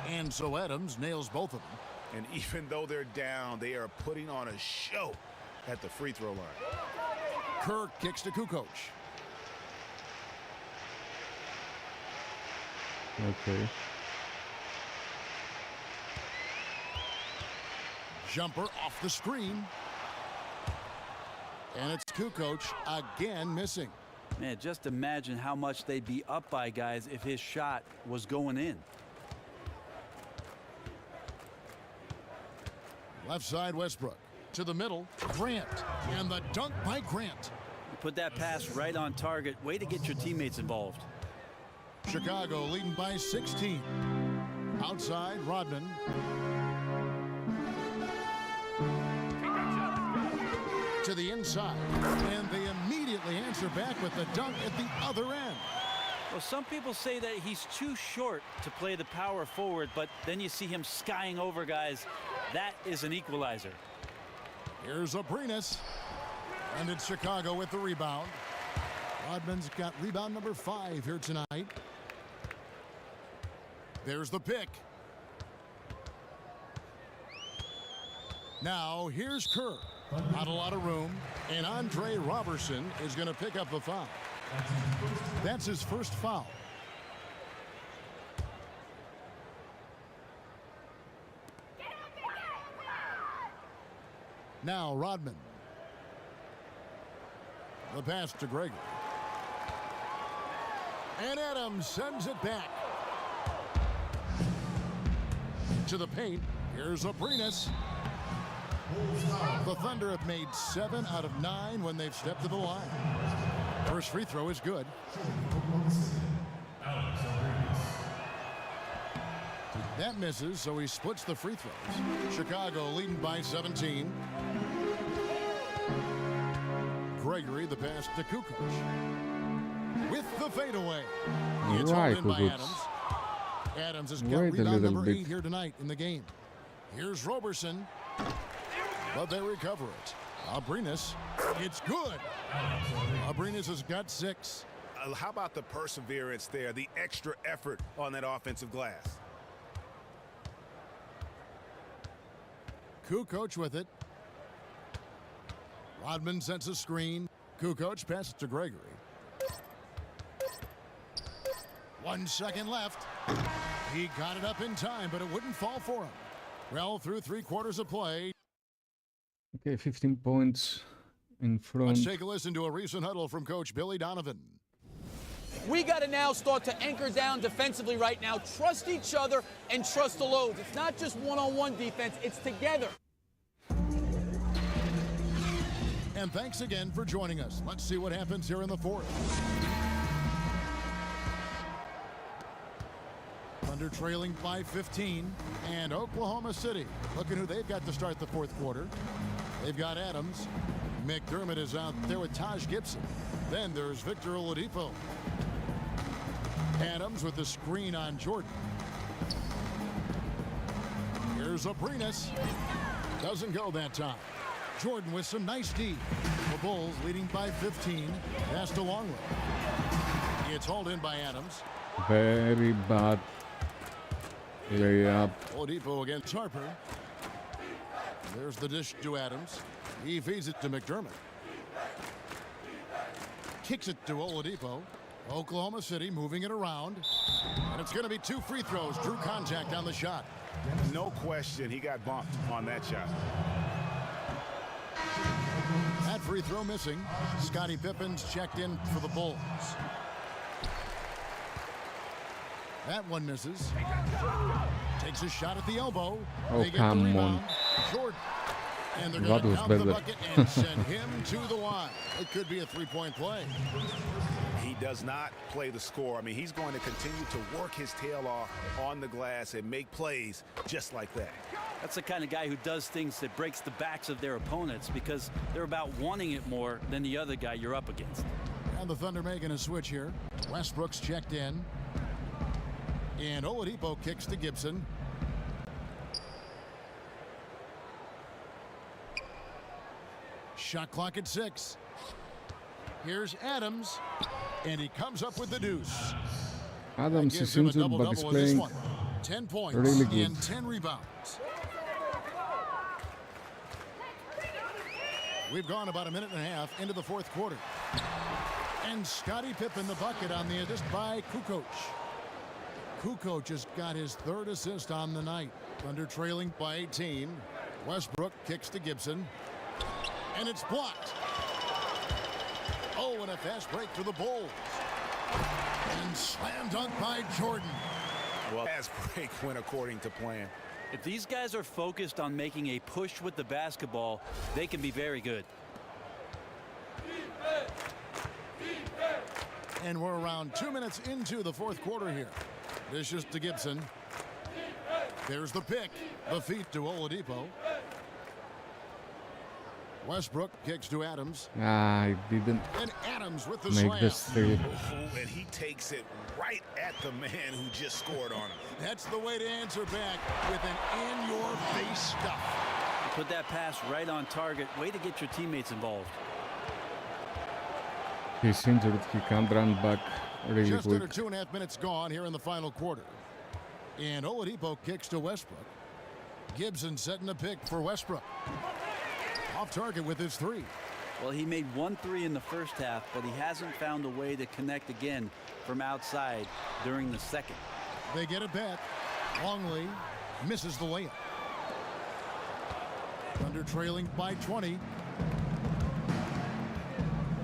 And so Adams nails both of them. And even though they're down, they are putting on a show at the free throw line. Kerr kicks to Kukoc. Okay. Jumper off the screen. And it's Kukoc again missing. Man, just imagine how much they'd be up by, guys, if his shot was going in. Left side Westbrook. To the middle, Grant. And the dunk by Grant. You put that pass right on target. Way to get your teammates involved. Chicago leading by 16. Outside, Rodman. To the inside. And they immediately answer back with the dunk at the other end. Well, some people say that he's too short to play the power forward, but then you see him skying over guys. That is an equalizer. Here's Abrinas. And it's Chicago with the rebound. Rodman's got rebound number 5 here tonight. There's the pick. Now here's Kerr. Not a lot of room. And Andre Robertson is going to pick up the foul. That's his first foul. Now Rodman. The pass to Gregory. And Adams sends it back. To the paint. Here's Abrinas. The Thunder have made 7 out of 9 when they've stepped to the line. First free throw is good. That misses, so he splits the free throws. Chicago leading by 17. Gregory, the pass to Kukoc. With the fadeaway. It's hauled in by Adams. Adams has got rebound number 8 here tonight in the game. Here's Robertson. But they recover it. Abrinas. It's good. Abrinas has got 6. How about the perseverance there, the extra effort on that offensive glass? Kukoc with it. Rodman sends a screen. Kukoc passes to Gregory. 1 second left. He got it up in time, but it wouldn't fall for him. Well, through 3 quarters of play. Okay, 15 points in front. Let's take a listen to a recent huddle from Coach Billy Donovan. We got to now start to anchor down defensively right now. Trust each other and trust the loads. It's not just one-on-one defense, it's together. And thanks again for joining us. Let's see what happens here in the 4th. Thunder trailing by 15. And Oklahoma City, looking who they've got to start the fourth quarter. They've got Adams. McDermott is out there with Taj Gibson. Then there's Victor Oladipo. Adams with the screen on Jordan. Here's Abrinas. Doesn't go that time. Jordan with some nice D. The Bulls leading by 15. Pass to Longley. It's hauled in by Adams. Very bad layup. Oladipo against Harper. There's the dish to Adams. He feeds it to McDermott. Kicks it to Oladipo. Oklahoma City moving it around. And it's going to be 2 free throws. Drew contact on the shot. No question, he got bumped on that shot. That free throw missing. Scottie Pippen's checked in for the Bulls. That one misses. Takes a shot at the elbow. Oh, they get come the on. rebound. Jordan. And they're That going to was count the better. bucket and send him to the line. It could be a three-point play. He does not play the score. I mean, he's going to continue to work his tail off on the glass and make plays just like that. That's the kind of guy who does things that breaks the backs of their opponents because they're about wanting it more than the other guy you're up against. And the Thunder making a switch here. Westbrook's checked in. And Oladipo kicks to Gibson. Shot clock at 6. Here's Adams. And he comes up with the deuce. Adams Gives is him a injured, but double-double he's in this playing one. 10 points really good. and 10 rebounds. We've gone about a minute and a half into the fourth quarter. And Scottie Pippen the bucket on the assist by Kukoc. Kukoc has got his 3rd assist on the night. Thunder trailing by 18. Westbrook kicks to Gibson. And it's blocked. Oh, and a fast break to the Bulls. And slam dunk by Jordan. Well, fast break went according to plan. If these guys are focused on making a push with the basketball, they can be very good. And we're around 2 minutes into the fourth quarter here. Dishes to Gibson. There's the pick. The feed to Oladipo. Westbrook kicks to Adams. I didn't And Adams with the make slam. the steal. Oh, and he takes it right at the man who just scored on him. That's the way to answer back with an in-your-face stuff. Put that pass right on target. Way to get your teammates involved. He's injured. He can't run back really Just under quick. 2.5 minutes gone here in the final quarter. And Oladipo kicks to Westbrook. Gibson setting a pick for Westbrook. Off target with his 3. Well, he made 1 3 in the first half, but he hasn't found a way to connect again from outside during the second. They get it back. Longley misses the layup. Thunder trailing by 20.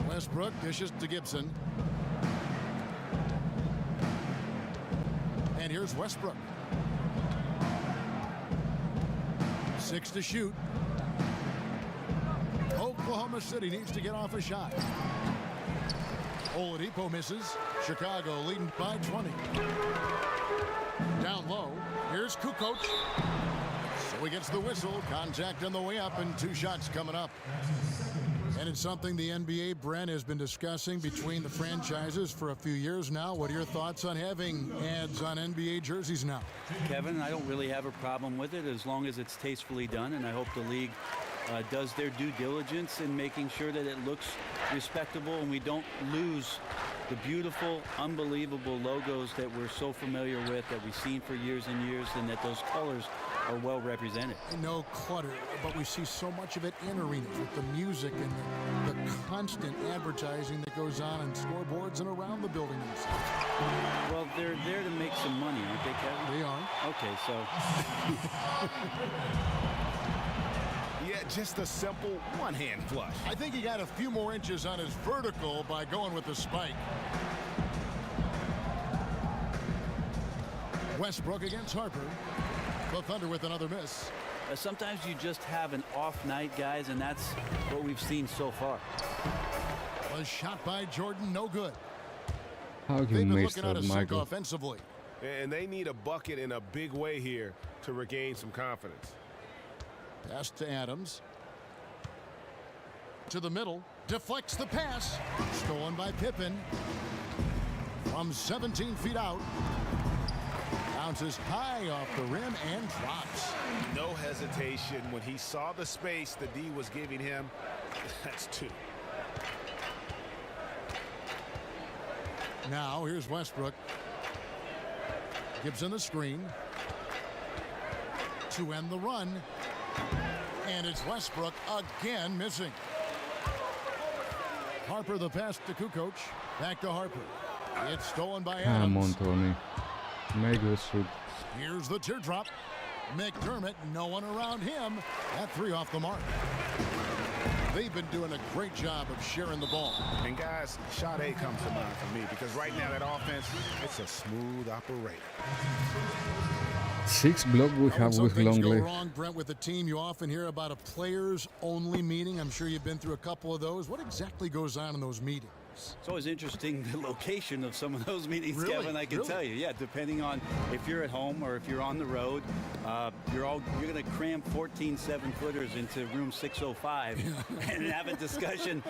Westbrook dishes to Gibson. And here's Westbrook. 6 to shoot. Oklahoma City needs to get off a shot. Oladipo misses. Chicago leading by 20. Down low. Here's Kukoc. So he gets the whistle. Contact on the way up and 2 shots coming up. And it's something the NBA, Brent, has been discussing between the franchises for a few years now. What are your thoughts on having ads on NBA jerseys now? Kevin, I don't really have a problem with it as long as it's tastefully done, and I hope the league does their due diligence in making sure that it looks respectable and we don't lose the beautiful, unbelievable logos that we're so familiar with, that we've seen for years and years, and that those colors are well represented. No clutter, but we see so much of it in arenas with the music and the constant advertising that goes on scoreboards and around the building themselves. Well, they're there to make some money, aren't they, Kevin? They are. Okay, so Yeah, just a simple one-hand flush. I think he got a few more inches on his vertical by going with the spike. Westbrook against Harper. The Thunder with another miss. sometimes you just have an off night, guys, and that's what we've seen so far. Was shot by Jordan, no good. How you They've been missed looking out that, of sync Michael? offensively. And they need a bucket in a big way here to regain some confidence. Pass to Adams. To the middle. Deflects the pass. Stolen by Pippen. From 17 feet out. Bounces high off the rim and drops. No hesitation when he saw the space the D was giving him. That's 2. Now here's Westbrook. Gives him the screen. To end the run. And it's Westbrook again missing. Harper the pass to Kukoc. Back to Harper. It's stolen by Come on, Adams. Tony. Make the shoot. Here's the teardrop. McDermott, no one around him. That 3 off the mark. They've been doing a great job of sharing the ball. And guys, shot A comes to mind for me because right now that offense, it's a smooth operator. 6 block we have Some with things go Longley. wrong, Brent, with the team. You often hear about a players-only meeting. I'm sure you've been through a couple of those. What exactly goes on in those meetings? It's always interesting the location of some of those meetings, Really? Kevin. I can Really? tell you, yeah, depending on if you're at home or if you're on the road, you're going to cram 14 7-footers into room 605 and have a discussion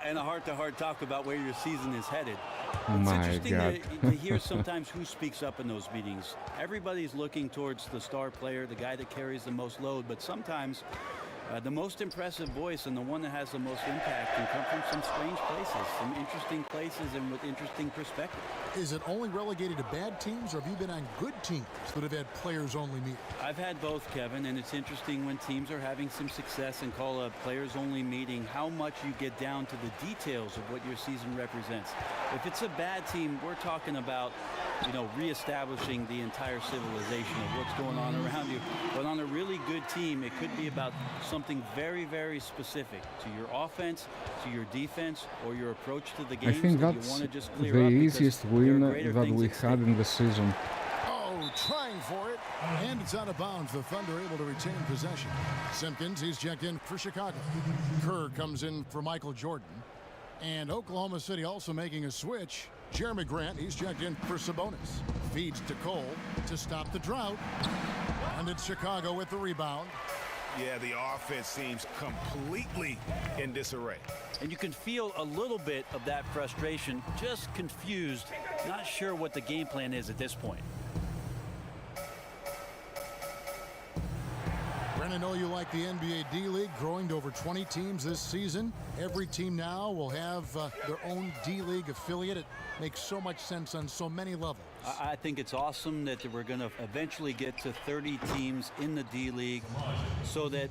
and a heart-to-heart talk about where your season is headed. It's My interesting God. to hear sometimes who speaks up in those meetings. Everybody's looking towards the star player, the guy that carries the most load, but sometimes the most impressive voice and the one that has the most impact can come from some strange places, some interesting places and with interesting perspective. Is it only relegated to bad teams, or have you been on good teams that have had players-only meetings? I've had both, Kevin, and it's interesting when teams are having some success and call a players-only meeting, how much you get down to the details of what your season represents. If it's a bad team, we're talking about, reestablishing the entire civilization of what's going on around you. But on a really good team, it could be about something very, very specific to your offense, to your defense, or your approach to the I games think that that's you want to just clear the up because easiest there are win greater that things we at had stake. in the season. Oh, trying for it. And it's out of bounds. The Thunder able to retain possession. Simpkins, he's checked in for Chicago. Kerr comes in for Michael Jordan. And Oklahoma City also making a switch. Jeremy Grant, he's checked in for Sabonis. Feeds to Cole to stop the drought. And it's Chicago with the rebound. Yeah, the offense seems completely in disarray. And you can feel a little bit of that frustration, just confused, not sure what the game plan is at this point. Brent, I know you like the NBA D-League, growing to over 20 teams this season. Every team now will have their own D-League affiliate. It makes so much sense on so many levels. I think it's awesome that we're going to eventually get to 30 teams in the D-League so that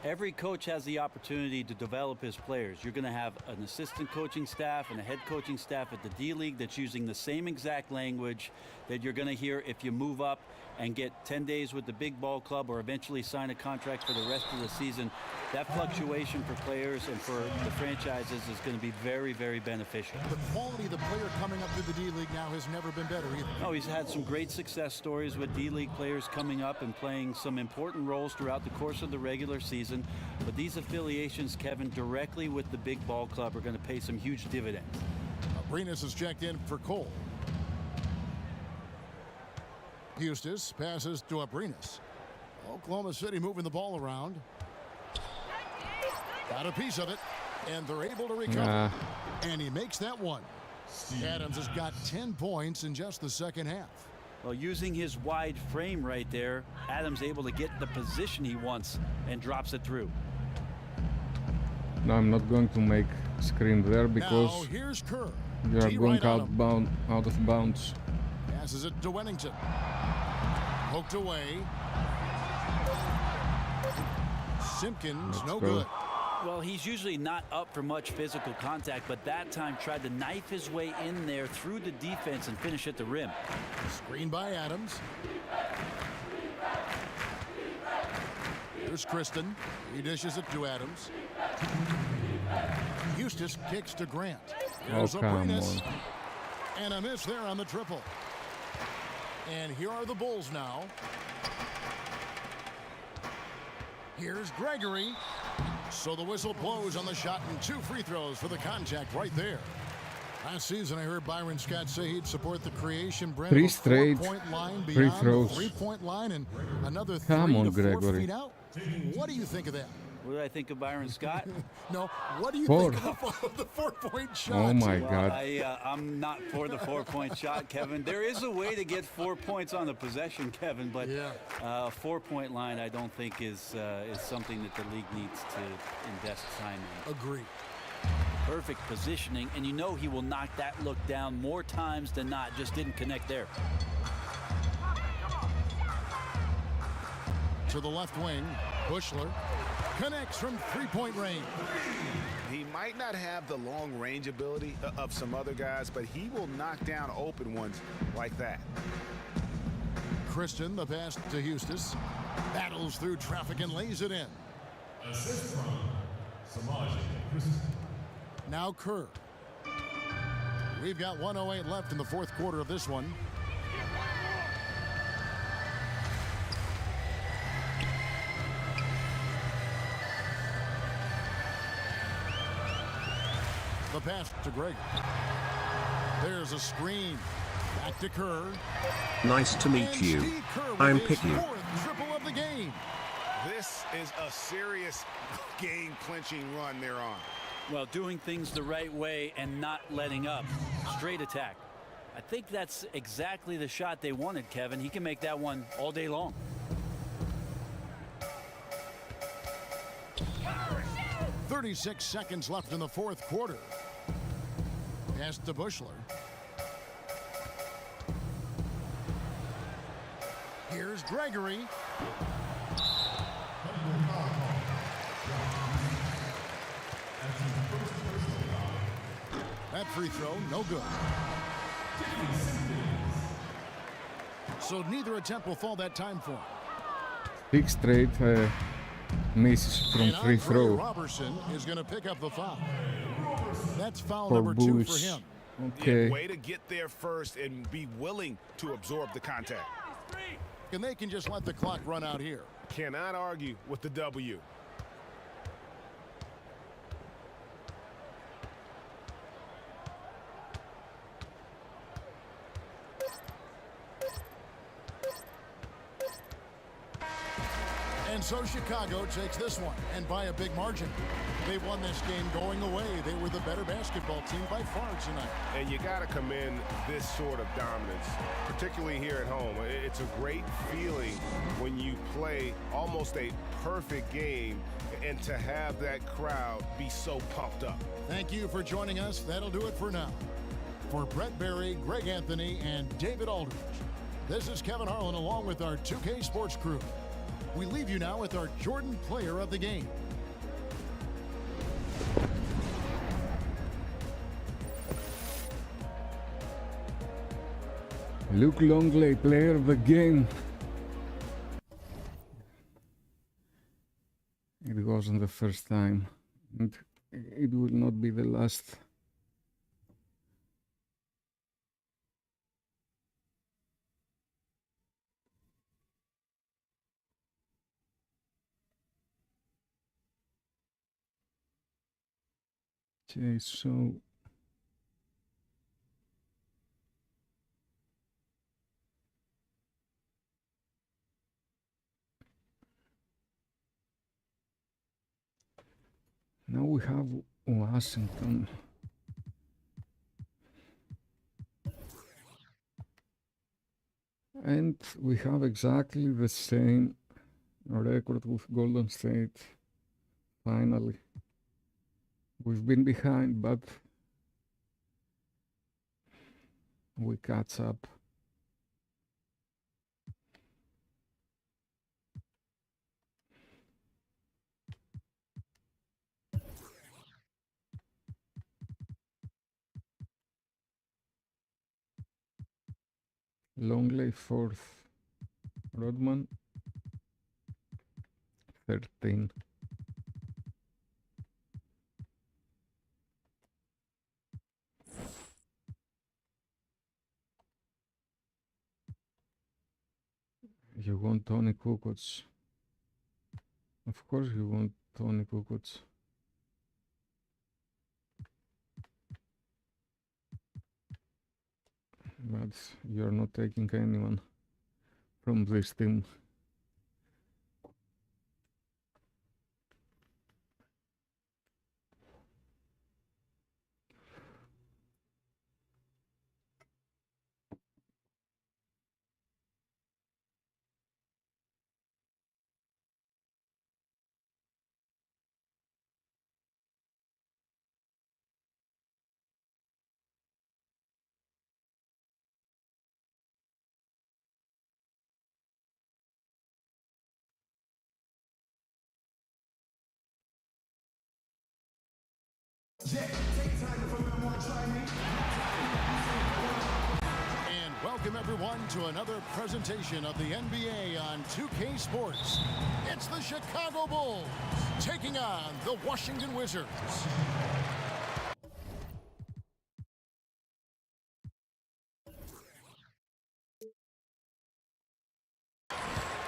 every coach has the opportunity to develop his players. You're going to have an assistant coaching staff and a head coaching staff at the D-League that's using the same exact language that you're going to hear if you move up and get 10 days with the big ball club or eventually sign a contract for the rest of the season. That fluctuation for players and for the franchises is going to be very, very beneficial. The quality of the player coming up through the D-League now has never been better either. No, he's had some great success stories with D-League players coming up and playing some important roles throughout the course of the regular season. But these affiliations, Kevin, directly with the big ball club are going to pay some huge dividends. Abrinas is checked in for Cole. Eustace passes to Abrinas. Oklahoma City moving the ball around. Got a piece of it, and they're able to recover. And he makes that one. Adams has got 10 points in just the second half. Well, using his wide frame right there, Adams able to get the position he wants and drops it through. No, I'm not going to make screen there Now because here's Kerr. you are T going right on him. out of bounds. Passes it to Wennington. Poked away. Simpkins, Let's no go. good. Well, he's usually not up for much physical contact, but that time tried to knife his way in there through the defense and finish at the rim. Screen by Adams. Here's Kristen. He dishes it to Adams. Eustace kicks to Grant. Here's Oh, come Abrinas. on. And a miss there on the triple. And here are the Bulls now. Here's Gregory. So the whistle blows on the shot and 2 free throws for the contact right there. Last season, I heard Byron Scott say he'd support the creation brand Three of a straight four-point line free beyond the throws. three-point line and another Come 3 on, to 4 Gregory. feet out. What do you think of that? What do I think of Byron Scott? No, what do you Four. think of the four-point shot? Oh my Well, God. I'm not for the 4-point shot, Kevin. There is a way to get 4 points on the possession, Kevin, but Yeah. 4-point line I don't think is something that the league needs to invest time in. Agree. Perfect positioning, and you know he will knock that look down more times than not. Just didn't connect there. To the left wing, Bushler connects from three-point range. He might not have the long range ability of some other guys, but he will knock down open ones like that. Kristen, the pass to Eustis, battles through traffic and lays it in. Assist from Samaje Christie. Now Kerr. We've got 1:08 left in the fourth quarter of this one. The pass to Greg. There's a screen. Back to Kerr. Nice to meet And you. Steve Kerr with I'm his picking. fourth triple of the game. This is a serious game-clinching run they're on. Well, doing things the right way and not letting up. Straight attack. I think that's exactly the shot they wanted, Kevin. He can make that one all day long. .36 seconds left in the fourth quarter. Pass to Bushler. Here's Gregory. That free throw, no good. So neither attempt will fall that time for him. 6 straight misses from And free Andre throw Robertson is going to pick up the foul. That's foul for number 2 for Bulls. him. Okay. Yeah, way to get there first and be willing to absorb the contact. And they can just let the clock run out here. Cannot argue with the W. And so Chicago takes this one, and by a big margin. They won this game going away. They were the better basketball team by far tonight. And you got to commend this sort of dominance, particularly here at home. It's a great feeling when you play almost a perfect game and to have that crowd be so pumped up. Thank you for joining us. That'll do it for now. For Brett Berry, Greg Anthony, and David Aldridge, this is Kevin Harlan along with our 2K Sports crew. We leave you now with our Jordan Player of the Game. Luke Longley, player of the game. It wasn't the first time, and it will not be the last. Okay, so now we have Washington. And we have exactly the same record with Golden State. Finally. We've been behind, but we catch up. Longley 4th. Rodman 13. You want Tony Kukoc. Of course you want Tony Kukoc. But you're not taking anyone from this team. And welcome everyone to another presentation of the NBA on 2K Sports. It's the Chicago Bulls taking on the Washington Wizards.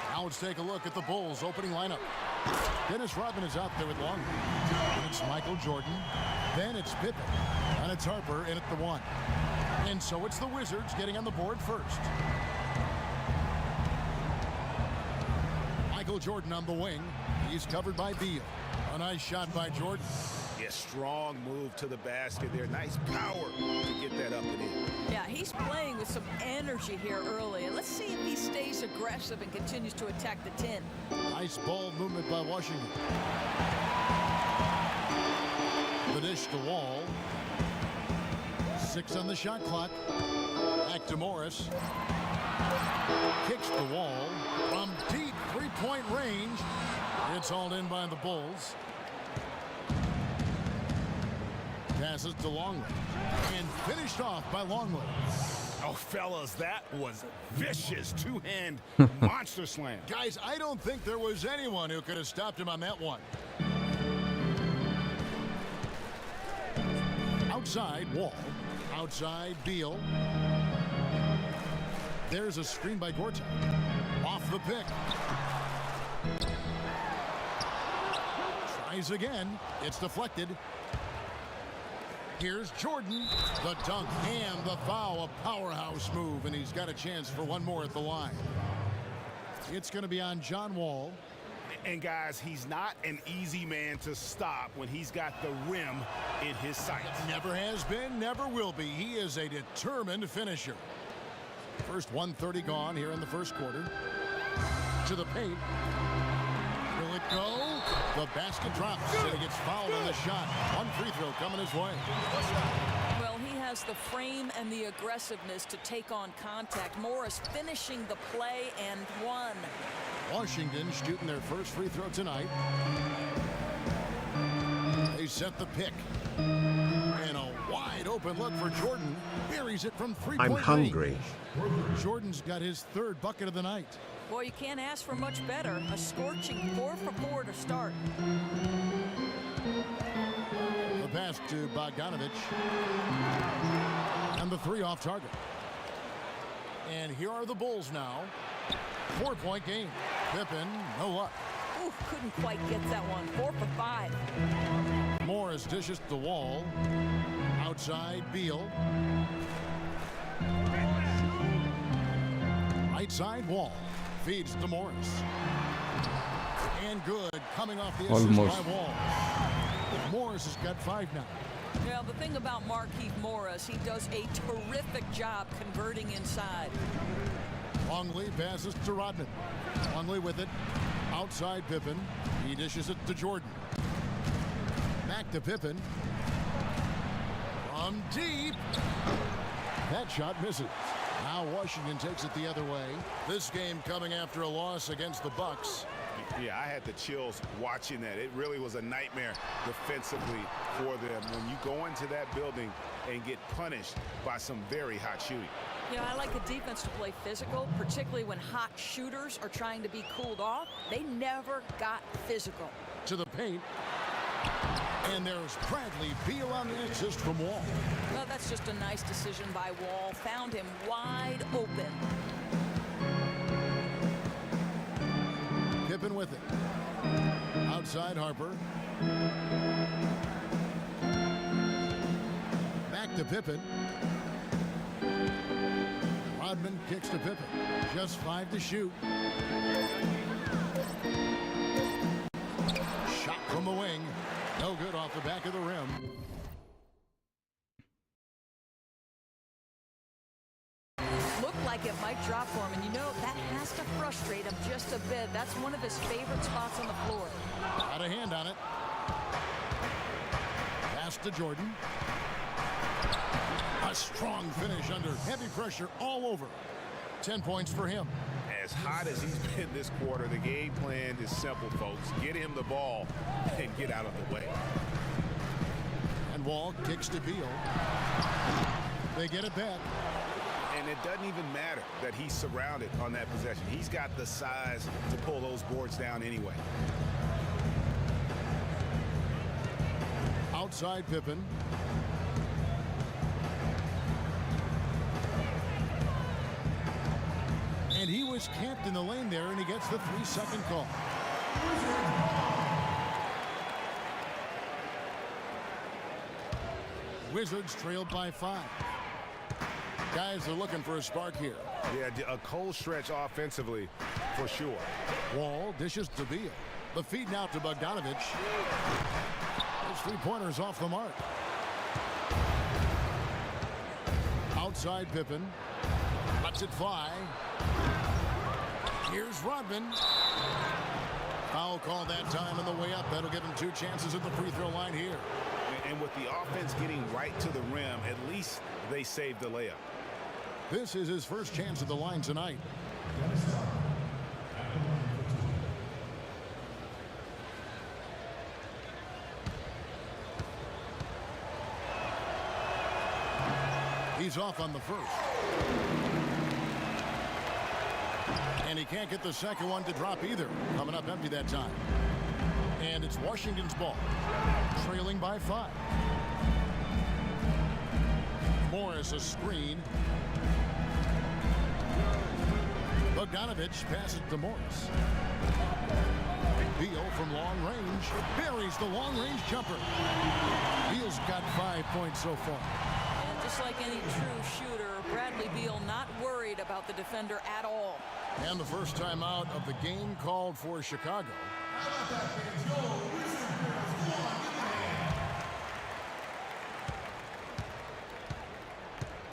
Now let's take a look at the Bulls' opening lineup. Dennis Rodman is out there with Long. It's Michael Jordan. Then it's Pippen. And it's Harper in at the 1. And so it's the Wizards getting on the board first. Michael Jordan on the wing. He's covered by Beal. A nice shot by Jordan. Yeah, strong move to the basket there. Nice power to get that up and in. Yeah, he's playing with some energy here early. And let's see if he stays aggressive and continues to attack the 10. Nice ball movement by Washington. The dish to Wall. 6 on the shot clock. Back to Morris. Kicks the Wall. From deep three-point range. It's hauled in by the Bulls. Passes to Longley. And finished off by Longley. Oh, fellas, that was vicious two-hand monster slam. Guys, I don't think there was anyone who could have stopped him on that one. Outside, Wall. Outside, Beal. There's a screen by Gortat. Off the pick. Tries again. It's deflected. Here's Jordan. The dunk and the foul. A powerhouse move, and he's got a chance for one more at the line. It's going to be on John Wall. And guys, he's not an easy man to stop when he's got the rim in his sights. Never has been, never will be. He is a determined finisher. First 1:30 gone here in the first quarter. To the paint. Will it go? The basket drops, and he gets fouled on the shot. One free throw coming his way. Well, he has the frame and the aggressiveness to take on contact. Morris finishing the play and one. Washington shooting their first free throw tonight. They set the pick. And a wide open look for Jordan. Buries it from three-point I'm hungry. range. Jordan's got his third bucket of the night. Boy, you can't ask for much better. A scorching 4 for 4 to start. The pass to Bogdanovich. And the 3 off target. And here are the Bulls now. 4-point game. Pippen, no luck. Ooh, couldn't quite get that one. 4 for 5. Morris dishes the Wall. Outside, Beal. Right side, Wall. Feeds to Morris. And good. Coming off the assist Almost. by Wall. Morris has got 5 now. Well, the thing about Markieff Morris, he does a terrific job converting inside. Longley passes to Rodman. Longley with it. Outside Pippen. He dishes it to Jordan. Back to Pippen. From deep. That shot misses. Now Washington takes it the other way. This game coming after a loss against the Bucks. Yeah, I had the chills watching that. It really was a nightmare defensively for them when you go into that building and get punished by some very hot shooting. You know, I like the defense to play physical, particularly when hot shooters are trying to be cooled off. They never got physical. To the paint. And there's Bradley Beal on the assist from Wall. Well, that's just a nice decision by Wall. Found him wide open. Pippen with it. Outside Harper. Back to Pippen. Rodman kicks to Pippen. Just 5 to shoot. Shot from the wing. No good off the back of the rim. Looked like it might drop for him, and you know that has to frustrate him just a bit. That's one of his favorite spots on the floor. Got a hand on it. Pass to Jordan. A strong finish under heavy pressure all over. 10 points for him. As hot as he's been this quarter, the game plan is simple, folks. Get him the ball and get out of the way. And Wall kicks to Beal. They get it back. And it doesn't even matter that he's surrounded on that possession. He's got the size to pull those boards down anyway. Outside Pippen. And he was camped in the lane there, and he gets the 3-second call. Wizards trailed by 5. Guys are looking for a spark here. Yeah, a cold stretch offensively for sure. Wall dishes to Beal. The feed now to Bogdanovic. His 3-pointers off the mark. Outside Pippen. Lets it fly. Here's Rodman. Foul call that time on the way up. That'll give him 2 chances at the free throw line here. And with the offense getting right to the rim, at least they saved the layup. This is his first chance at the line tonight. He's off on the first. And he can't get the second one to drop either. Coming up empty that time. And it's Washington's ball. Trailing by 5. Morris a screen. Bogdanovic passes to Morris. Beal from long range buries the long-range jumper. Beal's got 5 points so far. And just like any true shooter, Bradley Beal not worried about the defender at all. And the first time out of the game called for Chicago.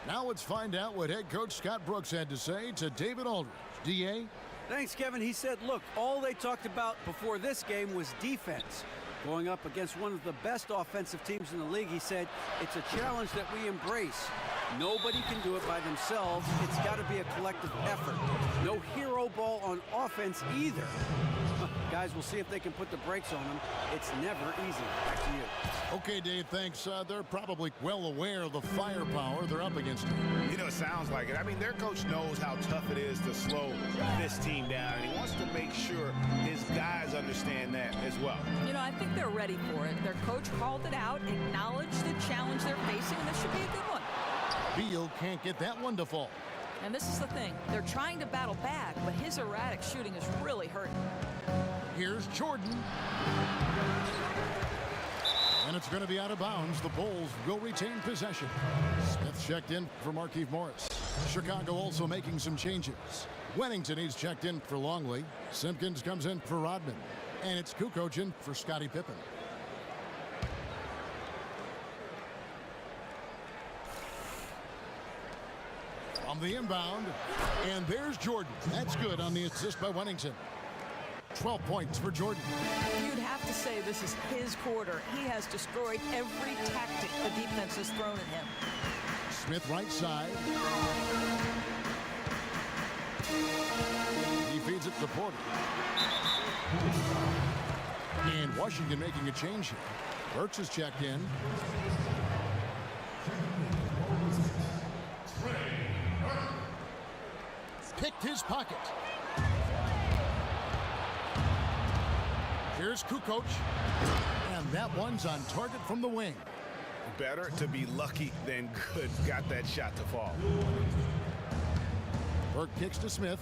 Now let's find out what head coach Scott Brooks had to say to David Aldridge. D.A.? Thanks, Kevin. He said, look, all they talked about before this game was defense. Going up against one of the best offensive teams in the league, he said, it's a challenge that we embrace. Nobody can do it by themselves. It's got to be a collective effort. No hero ball on offense either. Guys, we'll see if they can put the brakes on them. It's never easy. Back to you. Okay, Dave, thanks. They're probably well aware of the firepower they're up against. You know, it sounds like it. I mean, their coach knows how tough it is to slow this team down, and he wants to make sure his guys understand that as well. You know, I think they're ready for it. Their coach called it out, acknowledged the challenge they're facing, and this should be a good one. Beal can't get that one to fall. And this is the thing. They're trying to battle back, but his erratic shooting is really hurting. Here's Jordan. And it's going to be out of bounds. The Bulls will retain possession. Smith checked in for Markieff Morris. Chicago also making some changes. Wennington is checked in for Longley. Simpkins comes in for Rodman. And it's Kukoc in for Scottie Pippen. On the inbound, and there's Jordan. That's good on the assist by Wennington. 12 points for Jordan. You'd have to say this is his quarter. He has destroyed every tactic the defense has thrown at him. Smith right side. He feeds it to Porter. And Washington making a change here. Burks is checked in. Picked his pocket. Here's Kukoc. And that one's on target from the wing. Better to be lucky than good. Got that shot to fall. Burke kicks to Smith.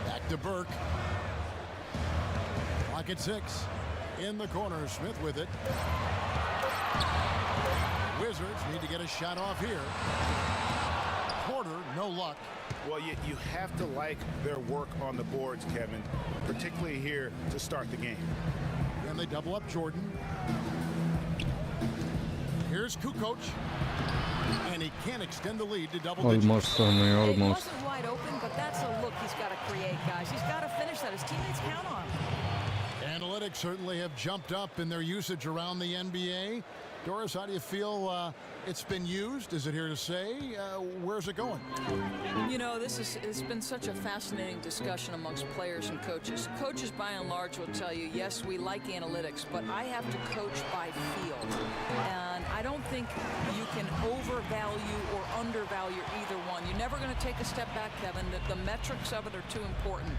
Back to Burke. Clock at 6. In the corner, Smith with it. Wizards need to get a shot off here. Porter, no luck. Well, you have to like their work on the boards, Kevin, particularly here to start the game. And they double up Jordan. Here's Kukoc. And he can't extend the lead to double digits. Almost, Sonny, It almost. wasn't wide open, but that's a look he's got to create, guys. He's got to finish that. His teammates count on him. Analytics certainly have jumped up in their usage around the NBA. Doris, how do you feel it's been used? Is it here to say? Where's it going? You know, it's been such a fascinating discussion amongst players and coaches. Coaches, by and large, will tell you, yes, we like analytics, but I have to coach by feel. And I don't think you can overvalue or undervalue either one. You're never going to take a step back, Kevin. The metrics of it are too important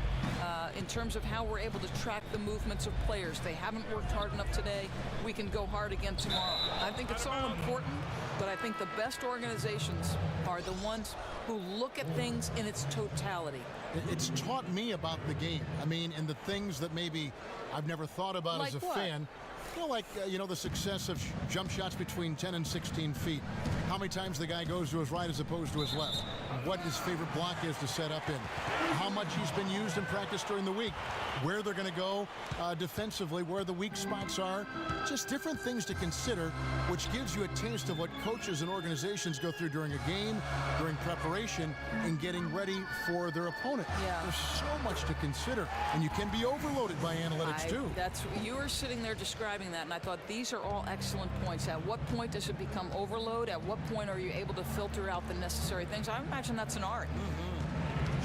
in terms of how we're able to track the movements of players. They haven't worked hard enough today. We can go hard again tomorrow. I think it's all important, but I think the best organizations are the ones who look at things in its totality. It's taught me about the game. I mean, and the things that maybe I've never thought about Like as a what? fan. The success of jump shots between 10 and 16 feet. How many times the guy goes to his right as opposed to his left. What his favorite block is to set up in. How much he's been used in practice during the week. Where they're going to go defensively, where the weak spots are. Just different things to consider, which gives you a taste of what coaches and organizations go through during a game, during preparation, and getting ready for their opponent. Yeah. There's so much to consider, and you can be overloaded by analytics too. You were sitting there describing that, and I thought these are all excellent points. At what point does it become overload? At what point are you able to filter out the necessary things? I imagine that's an art.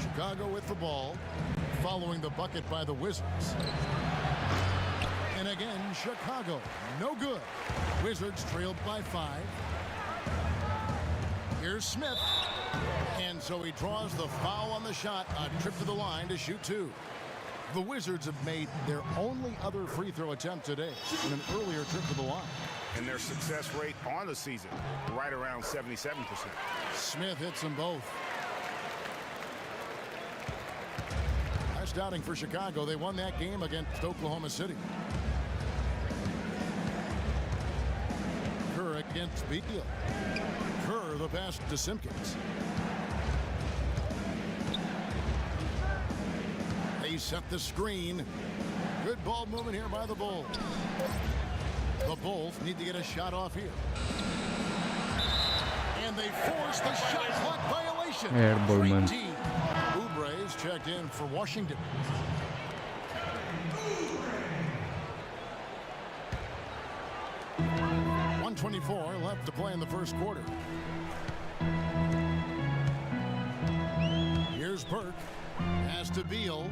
Chicago with the ball, following the bucket by the Wizards. And again, Chicago, no good. Wizards trailed by 5. Here's Smith. And so he draws the foul on the shot, a trip to the line to shoot 2. The Wizards have made their only other free throw attempt today in an earlier trip to the line. And their success rate on the season, right around 77%. Smith hits them both. Last outing for Chicago, they won that game against Oklahoma City. Kerr against Beal. Kerr the pass to Simpkins. They set the screen. Good ball movement here by the Bulls. The Bulls need to get a shot off here. And they force the shot clock violation. Airball, Great man. team. Oubre's checked in for Washington. .124 left to play in the first quarter. Here's Burke. Pass to Beal.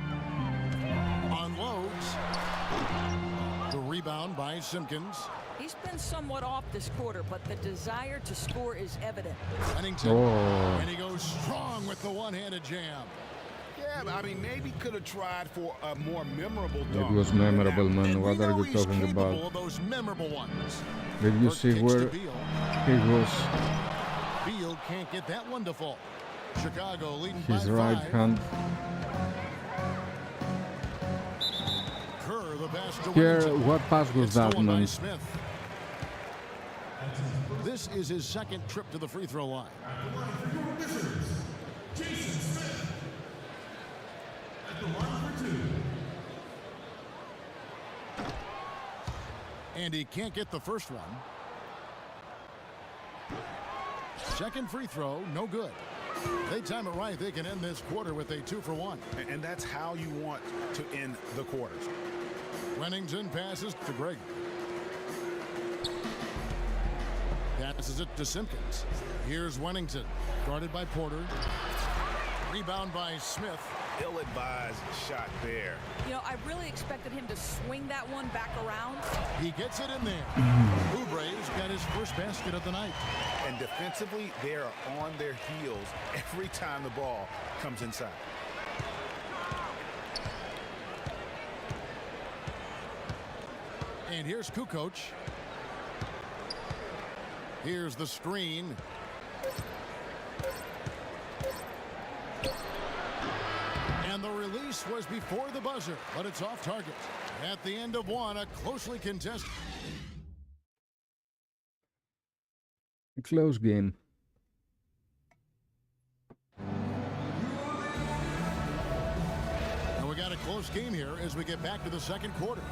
Unloads. The rebound by Simpkins. He's been somewhat off this quarter, but the desire to score is evident. Pennington. Oh. And he goes strong with the one-handed jam. Yeah, but I mean, maybe could have tried for a more memorable It dunk. was memorable, man. And we What are know you he's talking capable about? of those memorable ones. Did you Burke see kicks where to Beal. he was? Beal can't get that one to fall. Chicago leading His by right 5. hand. Kerr the pass to Here, Whittington. what pass was It's that, stolen by man? Smith. This is his second trip to the free throw line. Jason Smith at the line for 2. And he can't get the first one. Second free throw, no good. They time it right, they can end this quarter with a 2-for-1. And that's how you want to end the quarters. Whittington passes to Greg. Passes it to Simpkins. Here's Whittington, guarded by Porter. Rebound by Smith. Ill-advised shot there. You know, I really expected him to swing that one back around. He gets it in there. Oubre's got his first basket of the night. And defensively, they are on their heels every time the ball comes inside. And here's Kukoc. Here's the screen. And the release This was before the buzzer, but it's off target. At the end of one, a closely contested. A close game. And we got a close game here as we get back to the second quarter.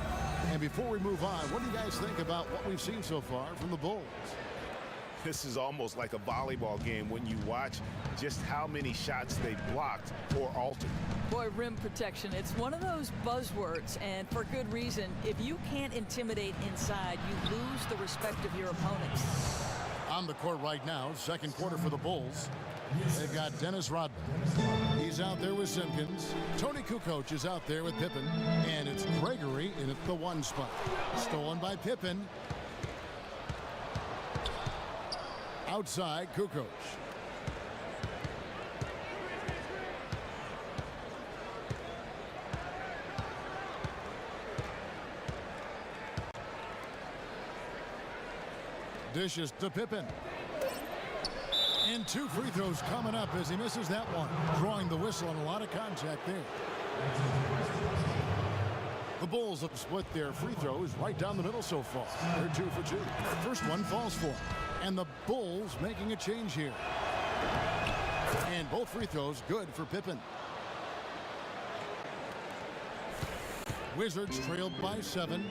And before we move on, what do you guys think about what we've seen so far from the Bulls? This is almost like a volleyball game when you watch just how many shots they blocked or altered. Boy, rim protection, it's one of those buzzwords, and for good reason. If you can't intimidate inside, you lose the respect of your opponents. On the court right now, second quarter for the Bulls. They've got Dennis Rodman. He's out there with Simpkins. Tony Kukoc is out there with Pippen. And it's Gregory in at the one spot. Stolen by Pippen. Outside, Kukoc. Dishes to Pippen. And two free throws coming up as he misses that one. Drawing the whistle and a lot of contact there. The Bulls have split their free throws right down the middle so far. They're 2 for 2. First one falls for them. And the Bulls making a change here. And both free throws good for Pippen. Wizards trailed by 7.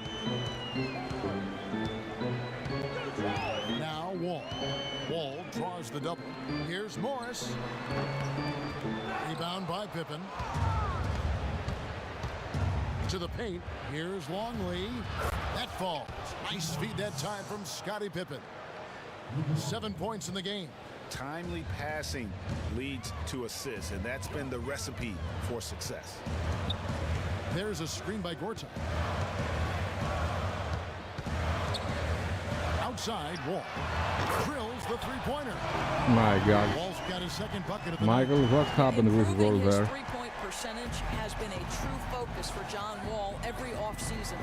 Now Wall. Wall draws the double. Here's Morris. Rebound by Pippen. To the paint. Here's Longley. That falls. Nice feed that time from Scottie Pippen. 7 points in the game. Timely passing leads to assists, and that's been the recipe for success. There's a screen by Gortat. Outside, Wall drills the three-pointer. My God. Wall's got his second bucket of the Michael, night. what happened with Wall Improving his there? three-point percentage has been a true focus for John Wall every offseason.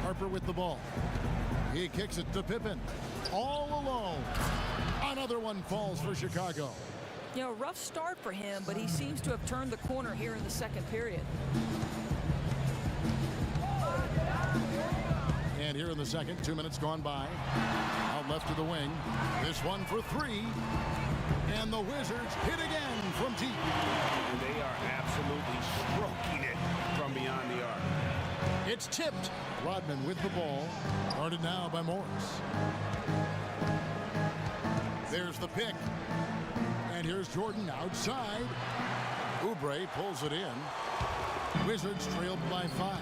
Harper with the ball. He kicks it to Pippen. All alone. Another one falls for Chicago. You know, rough start for him, but he seems to have turned the corner here in the second period. And here in the second, 2 minutes gone by. Out left to the wing. This one for 3. And the Wizards hit again from deep. And they are absolutely stroking it from beyond the arc. It's tipped. Rodman with the ball. Guarded now by Morris. There's the pick. And here's Jordan outside. Oubre pulls it in. Wizards trailed by 5.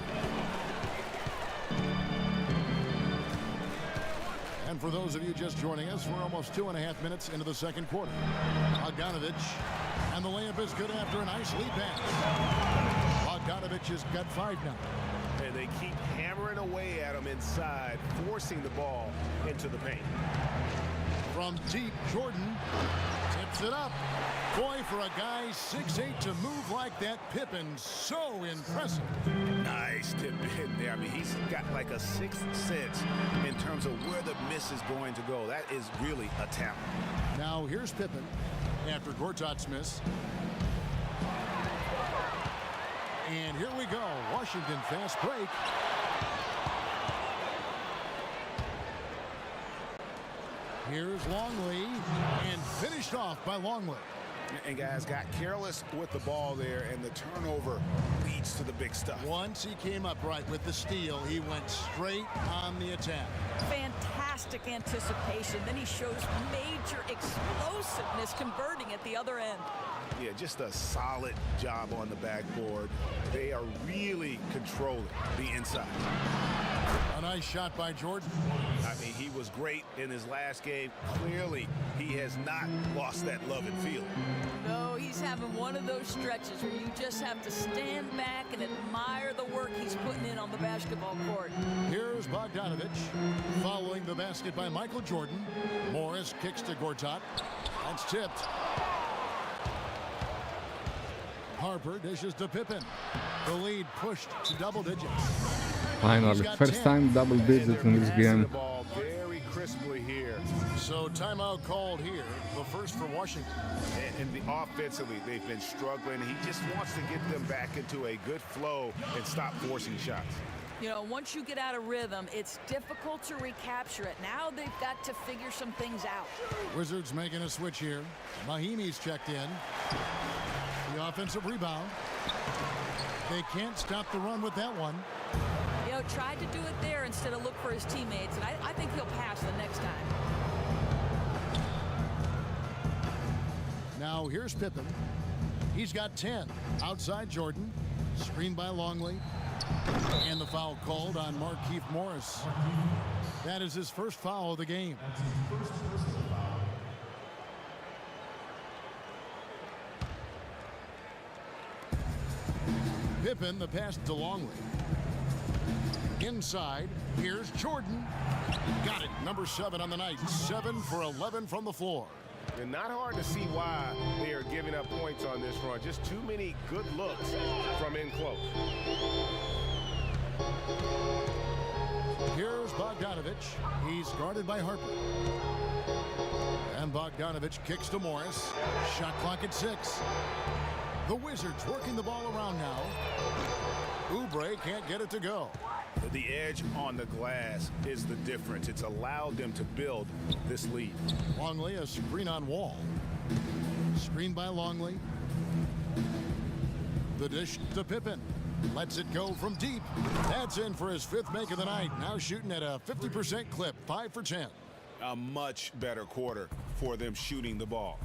And for those of you just joining us, we're almost 2.5 minutes into the second quarter. Bogdanovic. And the layup is good after a nice lead pass. Bogdanovic has got 5 now. And they keep hammering away at him inside, forcing the ball into the paint. From deep, Jordan tips it up. Boy, for a guy 6'8" to move like that, Pippen, so impressive. Nice tip in there. I mean, he's got like a sixth sense in terms of where the miss is going to go. That is really a talent. Now here's Pippen after Gortat's miss. And here we go. Washington fast break. Here's Longley, and finished off by Longley. And guys got careless with the ball there, and the turnover leads to the big stuff. Once he came up right with the steal, he went straight on the attack. Fantastic anticipation. Then he shows major explosiveness converting at the other end. Yeah, just a solid job on the backboard. They are really controlling the inside. A nice shot by Jordan. I mean, he was great in his last game. Clearly, he has not lost that love and feeling. No, he's having one of those stretches where you just have to stand back and admire the work he's putting in on the basketball court. Here's Bogdanovic following the basket by Michael Jordan. Morris kicks to Gortat. That's tipped. Harper dishes to Pippen. The lead pushed to double digits. Finally, first time double digits in this game. The ball very crisply here. So timeout called here, the first for Washington. And offensively, they've been struggling. He just wants to get them back into a good flow and stop forcing shots. You know, once you get out of rhythm, it's difficult to recapture it. Now they've got to figure some things out. Wizards making a switch here. Mahimi's checked in. The offensive rebound. They can't stop the run with that one. You know, tried to do it there instead of look for his teammates, and I think he'll pass the next time. Now here's Pippen. He's got 10. Outside Jordan. Screened by Longley. And the foul called on Markieff Morris. That is his first foul of the game. Pippen, the pass to Longley. Inside, here's Jordan. Got it, number 7 on the night. 7 for 11 from the floor. And not hard to see why they are giving up points on this run. Just too many good looks from in close. Here's Bogdanovich. He's guarded by Harper. And Bogdanovich kicks to Morris. Shot clock at 6. The Wizards working the ball around now. Oubre can't get it to go. The edge on the glass is the difference. It's allowed them to build this lead. Longley, a screen on Wall. Screen by Longley. The dish to Pippen. Lets it go from deep. That's in for his 5th make of the night. Now shooting at a 50% clip. 5 for 10. A much better quarter for them shooting the ball.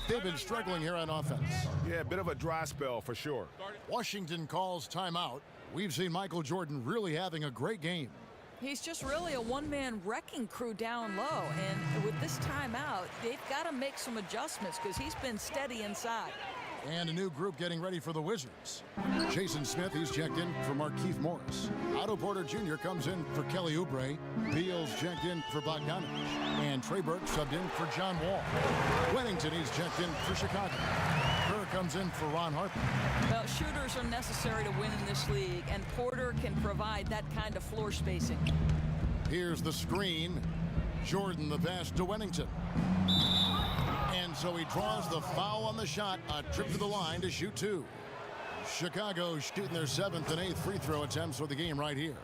They've been struggling here on offense. Yeah, a bit of a dry spell for sure. Washington calls timeout. We've seen Michael Jordan really having a great game. He's just really a one-man wrecking crew down low. And with this timeout, they've got to make some adjustments because he's been steady inside. And a new group getting ready for the Wizards. Jason Smith, he's checked in for Markieff Morris. Otto Porter Jr. comes in for Kelly Oubre. Beal's checked in for Bogdanovich. And Trey Burke subbed in for John Wall. Wennington, he's checked in for Chicago. Kerr comes in for Ron Harper. Well, shooters are necessary to win in this league, and Porter can provide that kind of floor spacing. Here's the screen. Jordan, the pass to Wennington. And so he draws the foul on the shot. A trip to the line to shoot 2. Chicago shooting their 7th and 8th free throw attempts for the game right here.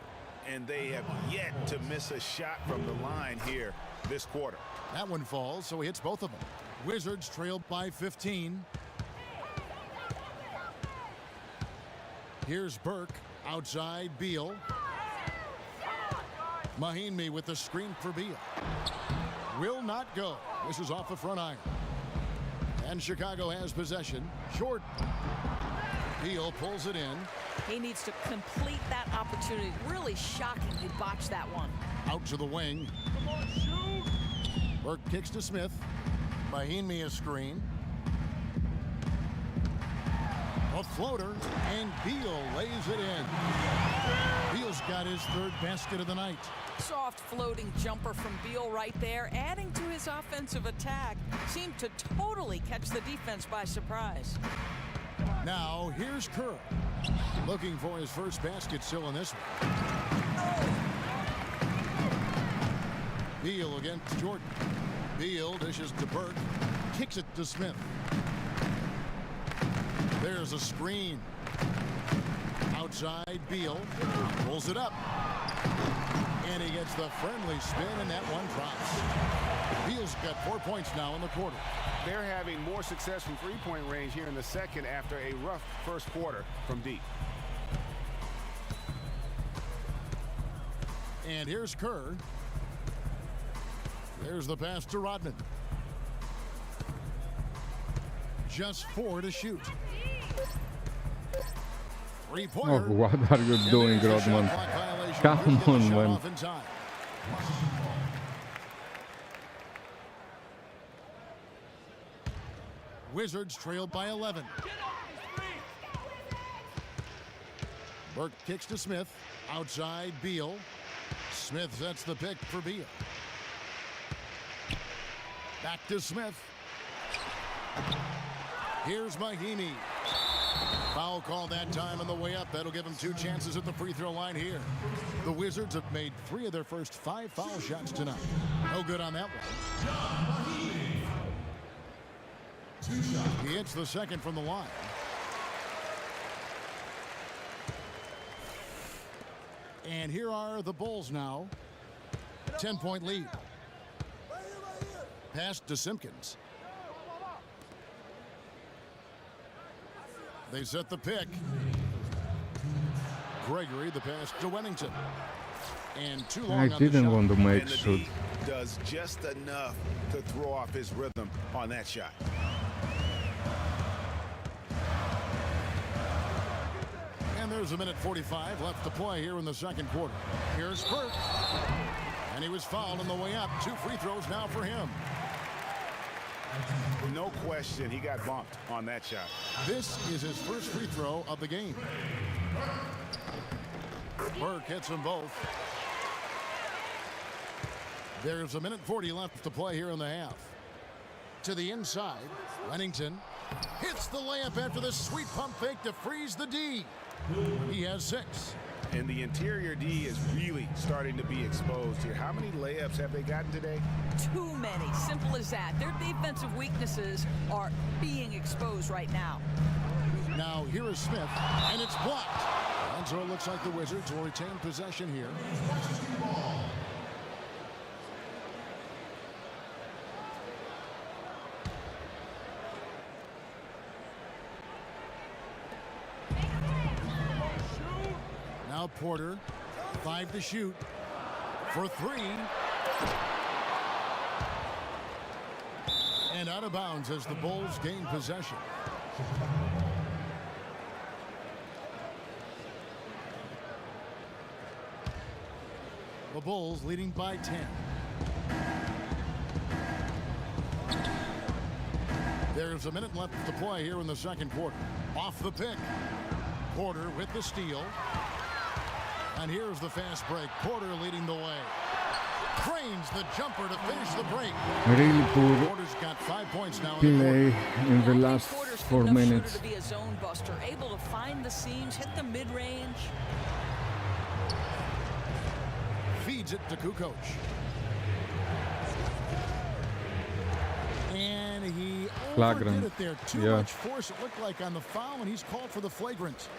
And they have yet to miss a shot from the line here this quarter. That one falls, so he hits both of them. Wizards trailed by 15. Here's Burke. Outside Beal. Mahinmi with the screen for Beal. Will not go. This is off the front iron. And Chicago has possession. Jordan. Beal pulls it in. He needs to complete that opportunity. Really shocking he botched that one. Out to the wing. Burke kicks to Smith. Mahinmi a screen. A floater, and Beal lays it in. Beal's got his 3rd basket of the night. Soft floating jumper from Beal right there, adding to his offensive attack. Seemed to totally catch the defense by surprise. Now here's Kerr. Looking for his first basket still in this one. Beal against Jordan. Beal dishes to Burke. Kicks it to Smith. There's a screen. Outside Beal. Pulls it up. And he gets the friendly spin, and that one drops. Beal's got 4 points now in the quarter. They're having more success from three-point range here in the second after a rough first quarter from deep. And here's Kerr. There's the pass to Rodman. Just 4 to shoot. Oh, Three-pointer. what are you doing, Rodman? Come on, man. Wizards trailed by 11. Burke kicks to Smith. Outside Beal. Smith sets the pick for Beal. Back to Smith. Here's Mahinmi. Foul called that time on the way up. That'll give them 2 chances at the free throw line here. The Wizards have made 3 of their first 5 foul shots tonight. No good on that one. He hits the second from the line. And here are the Bulls now. 10-point lead. Pass to Simpkins. They set the pick. Gregory, the pass to Wennington. And too long I on the didn't shot. want to make And the shoot. D does just enough to throw off his rhythm on that shot. And there's a minute 45 left to play here in the second quarter. Here's Burke. And he was fouled on the way up. 2 free throws now for him. No question, he got bumped on that shot. This is his first free throw of the game. Burke hits them both. There's a minute 40 left to play here in the half. To the inside, Wennington hits the layup after the sweet pump fake to freeze the D. He has 6. And the interior D is really starting to be exposed here. How many layups have they gotten today? Too many. Simple as that. Their defensive weaknesses are being exposed right now. Now here is Smith, and it's blocked. And so it looks like the Wizards will retain possession here. Now Porter, 5 to shoot for 3. And out of bounds as the Bulls gain possession. The Bulls leading by 10. There's a minute left to play here in the second quarter. Off the pick. Porter with the steal. And here's the fast break. Porter leading the way. Cranes the jumper to finish the break. Really poor Porter's got 5 points now in the play quarter. in the Anthony last Porter's a 4 good enough minutes. shooter to be a zone buster, able to find the seams, hit the mid-range. Feeds it to Kukoc. And he Flagrant. overdid it there. Too Yeah. much force, it looked like, on the foul, and he's called for the flagrant.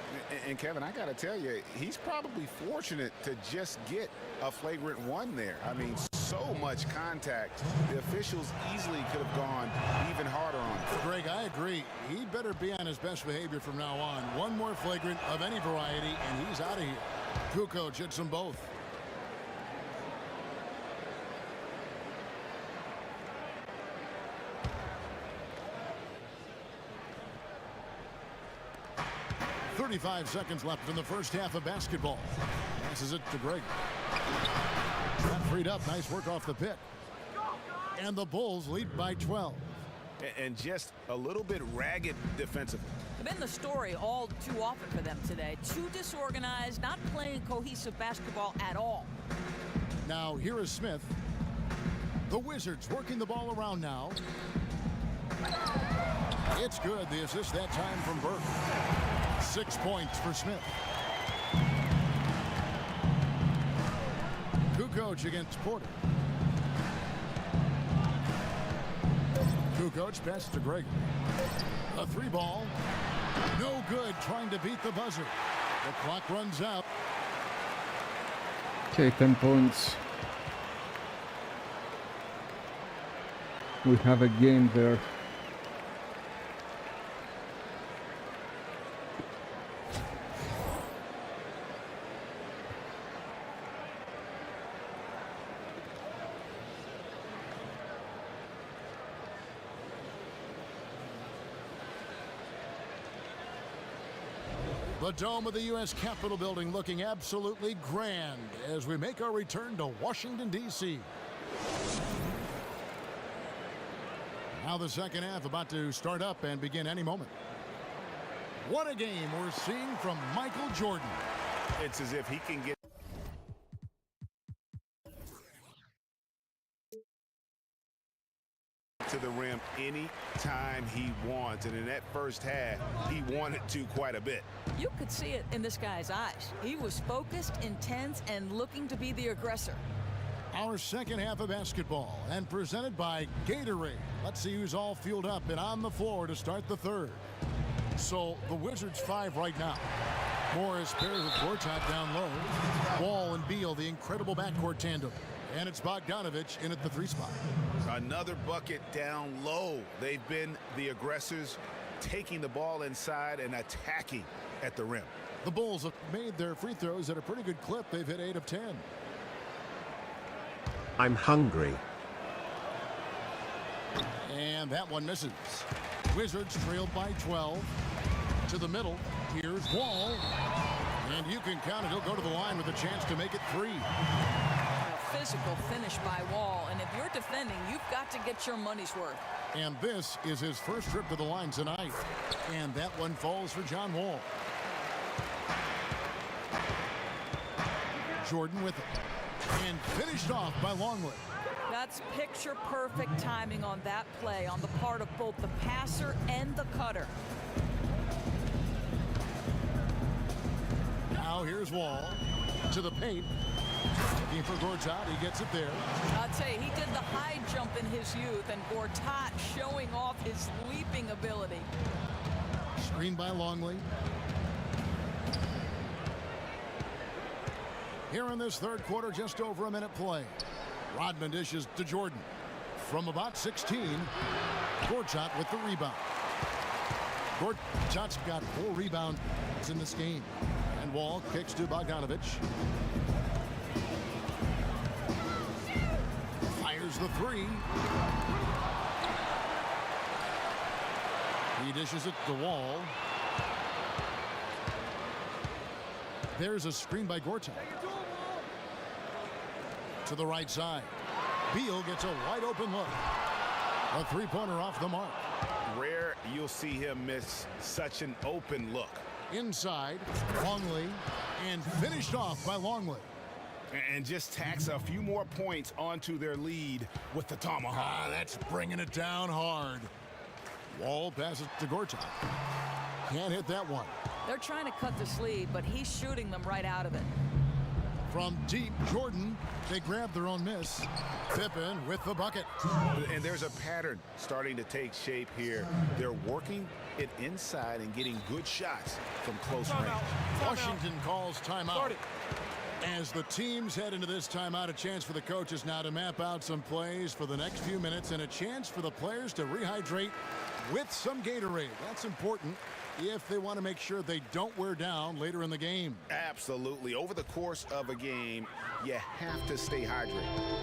And Kevin, I got to tell you, he's probably fortunate to just get a flagrant 1 there. I mean, so much contact. The officials easily could have gone even harder on him. Greg, I agree. He better be on his best behavior from now on. One more flagrant of any variety, and he's out of here. Kukoc hits them both. .35 seconds left in the first half of basketball. Passes it to Greg. Got freed up. Nice work off the pick. And the Bulls lead by 12. And just a little bit ragged defensively. Been the story all too often for them today. Too disorganized, not playing cohesive basketball at all. Now here is Smith. The Wizards working the ball around now. It's good. The assist that time from Burke. 6 points for Smith. Kukoc against Porter. Kukoc pass to Greg. A 3 ball. No good, trying to beat the buzzer. The clock runs out. Okay, 10 points. We have a game there. The dome of the U.S. Capitol building looking absolutely grand as we make our return to Washington, D.C. Now the second half about to start up and begin any moment. What a game we're seeing from Michael Jordan. It's as if he can get to the rim any time he wants. And in that first half, he wanted to quite a bit. You could see it in this guy's eyes. He was focused, intense, and looking to be the aggressor. Our second half of basketball, and presented by Gatorade. Let's see who's all fueled up and on the floor to start the third. So the Wizards 5 right now. Morris pairs with Gortat down low. Wall and Beal, the incredible backcourt tandem. And it's Bogdanovich in at the 3 spot. Another bucket down low. They've been the aggressors, taking the ball inside and attacking at the rim. The Bulls have made their free throws at a pretty good clip. They've hit 8 of 10. I'm hungry. And that one misses. Wizards trailed by 12. To the middle. Here's Wall. And you can count it. He'll go to the line with a chance to make it 3. A physical finish by Wall. And if you're defending, you've got to get your money's worth. And this is his first trip to the line tonight. And that one falls for John Wall. Jordan with it. And finished off by Longley. That's picture-perfect timing on that play on the part of both the passer and the cutter. Now here's Wall to the paint. Looking for Gortat. He gets it there. I'll tell you, he did the high jump in his youth, and Gortat showing off his leaping ability. Screen by Longley. Here in this third quarter, just over a minute play. Rodman dishes to Jordan. From about 16, Gortat with the rebound. Gortat's got 4 rebounds in this game. And Wall kicks to Bogdanovich. Fires the 3. He dishes it to Wall. There's a screen by Gortat. To the right side. Beal gets a wide open look. A 3-pointer off the mark. Rare you'll see him miss such an open look. Inside, Longley, and finished off by Longley. And just tacks a few more points onto their lead with the tomahawk. That's bringing it down hard. Wall passes to Gortat. Can't hit that one. They're trying to cut the sleeve, but he's shooting them right out of it. From deep, Jordan, they grab their own miss. Pippen with the bucket. And there's a pattern starting to take shape here. They're working it inside and getting good shots from close range. Washington calls timeout. As the teams head into this timeout, a chance for the coaches now to map out some plays for the next few minutes and a chance for the players to rehydrate with some Gatorade. That's important if they want to make sure they don't wear down later in the game. Absolutely. Over the course of a game, you have to stay hydrated.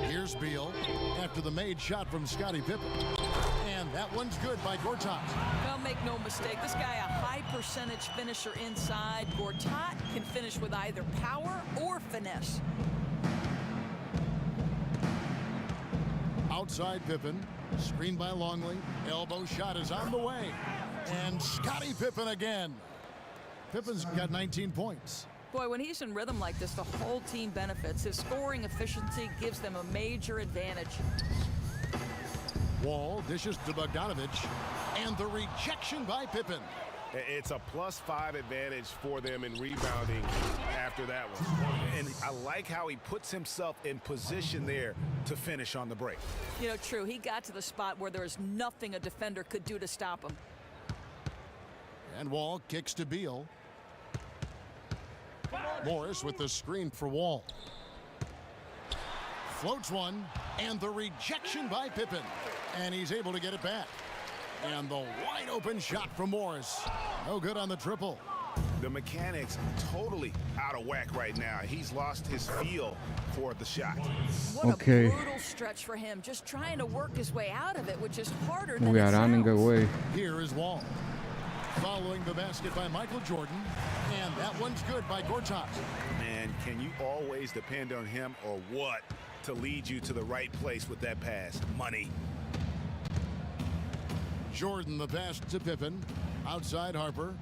Here's Beal after the made shot from Scottie Pippen. And that one's good by Gortat. Well, make no mistake, this guy a high percentage finisher inside. Gortat can finish with either power or finesse. Outside Pippen, screened by Longley. Elbow shot is on the way. And Scottie Pippen again. Pippen's got 19 points. Boy, when he's in rhythm like this, the whole team benefits. His scoring efficiency gives them a major advantage. Wall dishes to Bogdanovich. And the rejection by Pippen. It's a +5 advantage for them in rebounding after that one. And I like how he puts himself in position there to finish on the break. You know, true. He got to the spot where there was nothing a defender could do to stop him. And Wall kicks to Beal. Morris with the screen for Wall. Floats one, and the rejection by Pippen. And he's able to get it back. And the wide open shot from Morris. No good on the triple. The mechanics totally out of whack right now. He's lost his feel for the shot. What a brutal stretch for him. Just trying to work his way out of it, which is harder than We it are running sounds. away. Here is Wall. Following the basket by Michael Jordan. And that one's good by Gortat. Man, can you always depend on him or what to lead you to the right place with that pass? Money. Jordan the pass to Pippen. Outside Harper.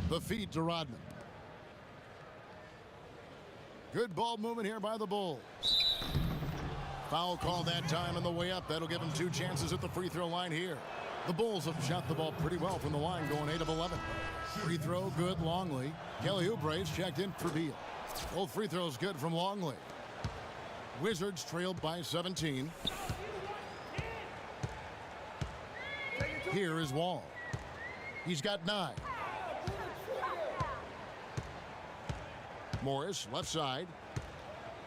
The feed to Rodman. Good ball movement here by the Bulls. Foul call that time on the way up. That'll give him 2 chances at the free throw line here. The Bulls have shot the ball pretty well from the line, going 8 of 11. Free throw good, Longley. Kelly Oubre's checked in for Beal. Both free throws good from Longley. Wizards trailed by 17. Here is Wall. He's got 9. Morris, left side.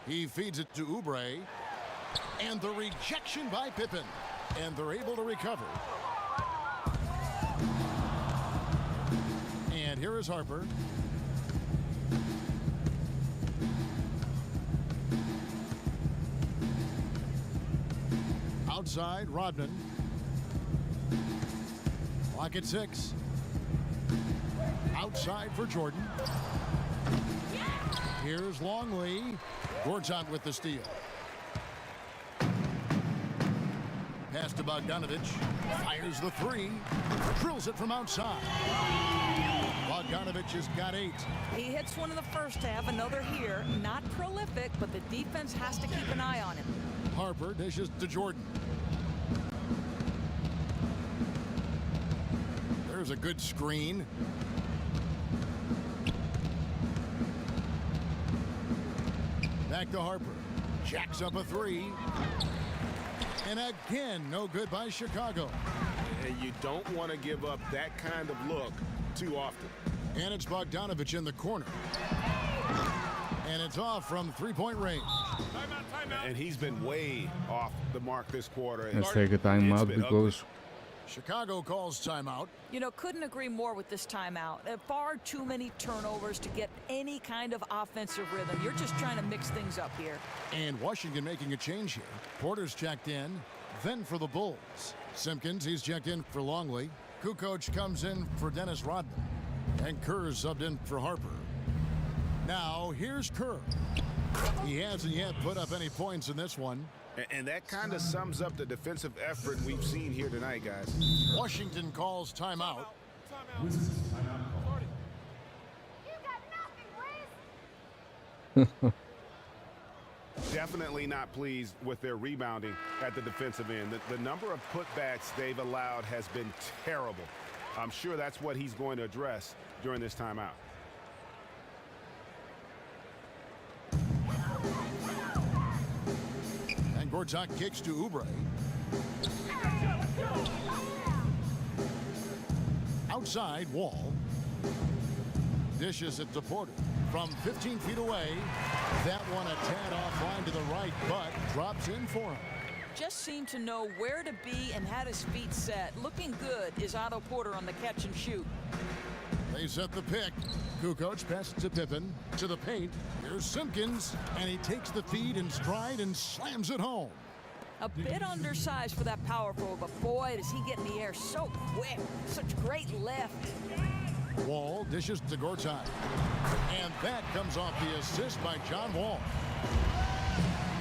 He feeds it to Oubre. And the rejection by Pippen. And they're able to recover. And here is Harper. Outside, Rodman. Clock at 6. Outside for Jordan. Here's Longley. Gortat with the steal. Pass to Bogdanovich. Fires the 3. Drills it from outside. Bogdanovich has got 8. He hits one in the first half, another here. Not prolific, but the defense has to keep an eye on him. Harper dishes to Jordan. There's a good screen. Back to Harper. Jacks up a 3. And again, no good by Chicago. And you don't want to give up that kind of look too often. And it's Bogdanovich in the corner. And it's off from 3-point range. And he's been way off the mark this quarter. Let's take a timeout been because Chicago calls timeout. You know, couldn't agree more with this timeout. Far too many turnovers to get any kind of offensive rhythm. You're just trying to mix things up here. And Washington making a change here. Porter's checked in. Then for the Bulls. Simpkins, he's checked in for Longley. Kukoc comes in for Dennis Rodman. And Kerr's subbed in for Harper. Now, here's Kerr. He hasn't yet put up any points in this one. And that kind of sums up the defensive effort we've seen here tonight, guys. Washington calls timeout. Definitely not pleased with their rebounding at the defensive end. The number of putbacks they've allowed has been terrible. I'm sure that's what he's going to address during this timeout. And Gortat kicks to Oubre. Outside, Wall. Dishes it to Porter. From 15 feet away, that one a tad offline to the right, but drops in for him. Just seemed to know where to be and had his feet set. Looking good is Otto Porter on the catch and shoot. They set the pick. Kukoc passes to Pippen. To the paint. Here's Simpkins. And he takes the feed in stride and slams it home. A bit undersized for that power forward, but boy, does he get in the air so quick. Such great lift. Wall dishes to Gortat. And that comes off the assist by John Wall.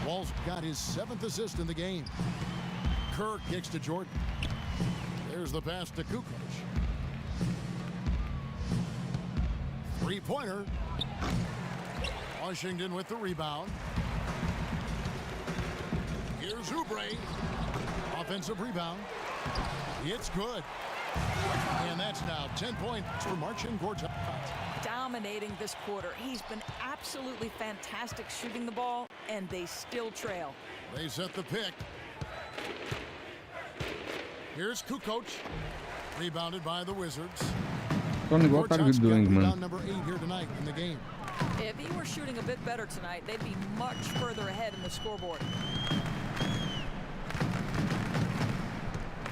Wall's got his 7th assist in the game. Kerr kicks to Jordan. There's the pass to Kukoc. Three-pointer. Washington with the rebound. Here's Oubre. Offensive rebound. It's good. And that's now 10 points for Marcin Gortat. Dominating this quarter. He's been absolutely fantastic shooting the ball, and they still trail. They set the pick. Here's Kukoc. Rebounded by the Wizards. Tony, what are you doing, man? Rebound number 8 here tonight in the game. If he were shooting a bit better tonight, they'd be much further ahead in the scoreboard.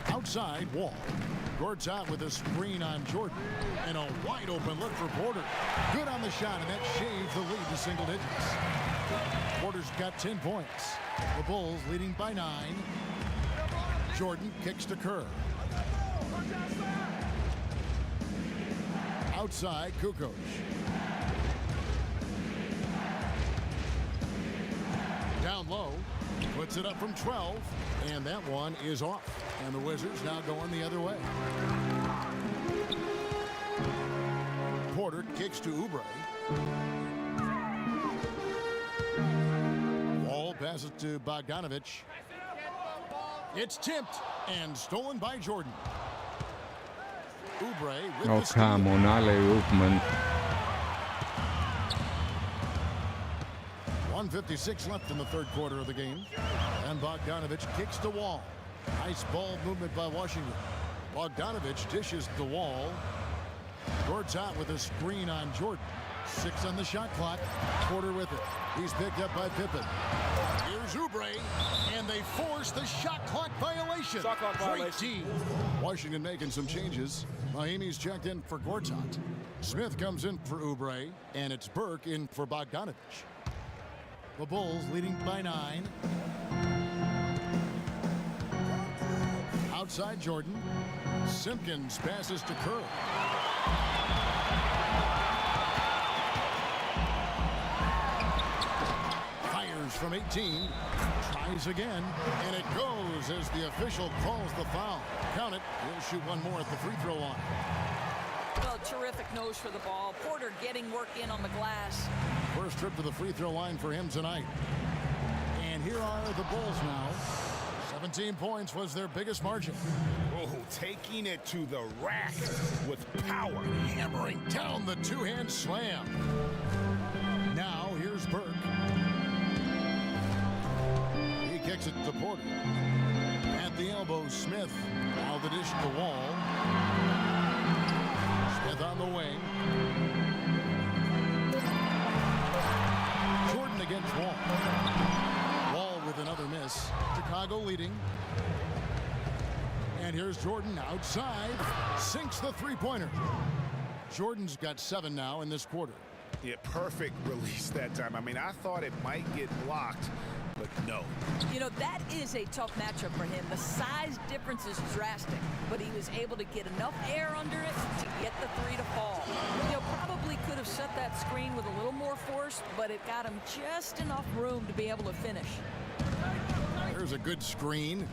Outside, Wall. Gortat with a screen on Jordan. And a wide open look for Porter. Good on the shot, and that shaves the lead to single digits. Porter's got 10 points. The Bulls leading by 9. Jordan kicks to Kerr. Outside, Kukoc. Down low. Puts it up from 12. And that one is off. And the Wizards now going the other way. Porter kicks to Oubre. Wall passes to Bogdanovich. It's tipped and stolen by Jordan. Oubre with Oh, the steal. come on, alley-oop, man. 1:56 left in the third quarter of the game. And Bogdanovich kicks the wall. Nice ball movement by Washington. Bogdanovich dishes the wall. Gortat with a screen on Jordan. 6 on the shot clock. Porter with it. He's picked up by Pippen. Here's Oubre, and they force the shot clock violation. Shot clock Great violation. team. Washington making some changes. Mahimi's checked in for Gortat. Smith comes in for Oubre, and it's Burke in for Bogdanovich. The Bulls leading by 9. Outside Jordan. Simpkins passes to Kerr. Fires from 18. Tries again. And it goes as the official calls the foul. Count it. He'll shoot one more at the free throw line. Well, terrific nose for the ball. Porter getting work in on the glass. First trip to the free throw line for him tonight. And here are the Bulls now. 17 points was their biggest margin. Oh, taking it to the rack with power. Hammering down the two-hand slam. Now here's Burke. He kicks it to Porter. At the elbow, Smith. Now the dish to Wall. Smith on the wing. Jordan against Wall. Wall with another miss. Chicago leading. And here's Jordan outside. Sinks the three-pointer. Jordan's got 7 now in this quarter. Yeah, perfect release that time. I mean, I thought it might get blocked, but no. You know, that is a tough matchup for him. The size difference is drastic, but he was able to get enough air under it to get the 3 to fall. You know, probably could have set that screen with a little more force, but it got him just enough room to be able to finish. There's a good screen.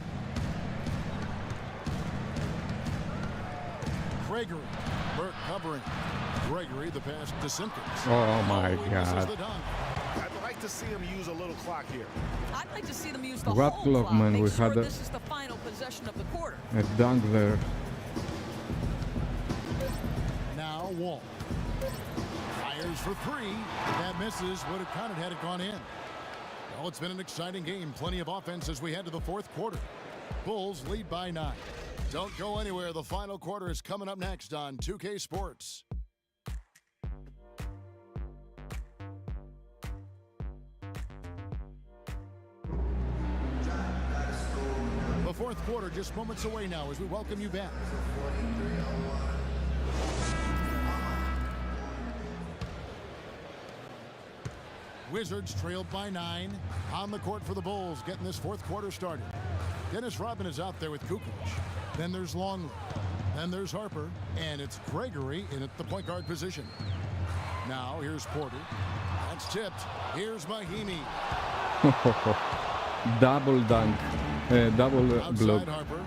Gregory. Burke covering. Gregory, the pass to Simpkins. Oh my He misses God. the dunk. I'd like to see him use a little clock here. I'd like to see them use the What whole clock, clock. man? Make We sure had a- this is the final possession of the quarter. A dunk there. Now Wall. Fires for 3. That misses. Would have counted had it gone in. Well, it's been an exciting game. Plenty of offense as we head to the fourth quarter. Bulls lead by 9. Don't go anywhere. The final quarter is coming up next on 2K Sports. The fourth quarter just moments away now as we welcome you back. Wizards trailed by 9. On the court for the Bulls, getting this fourth quarter started. Dennis Rodman is out there with Kukoc. Then there's Longley. Then there's Harper. And it's Gregory in at the point guard position. Now here's Porter. That's tipped. Here's Mahimi. Double dunk. Double block Outside Harper.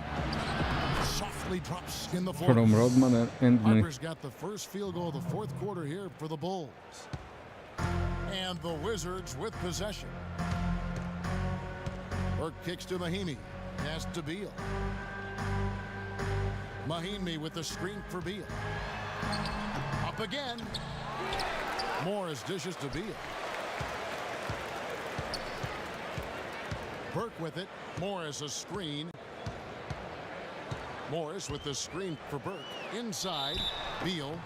Softly drops in the from fourth. Rodman and me. Harper's got the first field goal of the fourth quarter here for the Bulls. And the Wizards with possession. Burke kicks to Mahimi. Pass to Beal. Mahimi with the screen for Beal. Up again. Morris dishes to Beal. Burke with it. Morris a screen. Morris with the screen for Burke. Inside. Beal.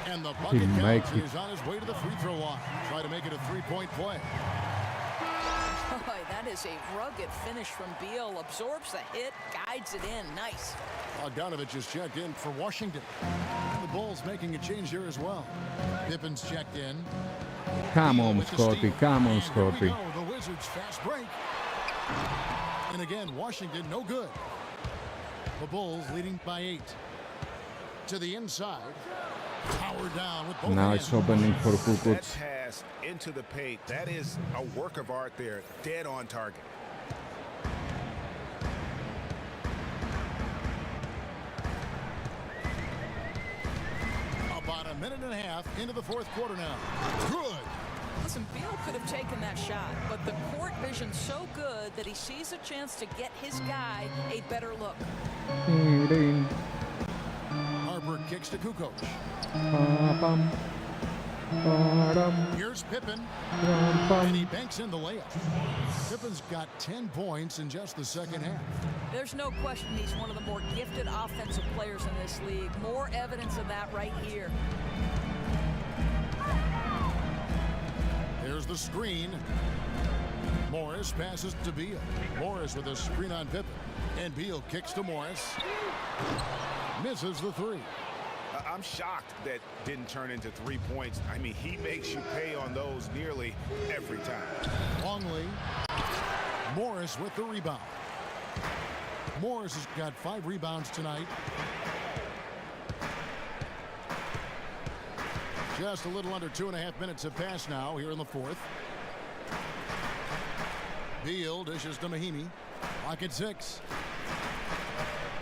And the bucket counts. He's on his way to the free throw line. Try to make it a three-point play. Boy, that is a rugged finish from Beal. Absorbs the hit, guides it in. Nice. Bogdanovich is checked in for Washington. And the Bulls making a change here as well. Pippen's checked in. Come on, With the Scotty. steal. Come on, And here we Scotty. go, the Wizards fast break. And again, Washington no good. The Bulls leading by 8. To the inside. Power down with both Now hands. it's opening for That Kukoc. pass into the paint, that is a work of art there. Dead on target. About a minute and a half into the fourth quarter now. Good. Listen, Beal could have taken that shot, but the court vision's so good that he sees a chance to get his guy a better look. Harper kicks to Kukoc. Here's Pippen, and he banks in the layup. Pippen's got 10 points in just the second half. There's no question he's one of the more gifted offensive players in this league. More evidence of that right here. There's the screen. Morris passes to Beal. Morris with a screen on Pippen. And Beal kicks to Morris. Misses the three. I'm shocked that didn't turn into 3 points. I mean, he makes you pay on those nearly every time. Longley. Morris with the rebound. Morris has got 5 rebounds tonight. Just a little under 2.5 minutes have passed now here in the fourth. Beal dishes to Mahimi. Lock at 6.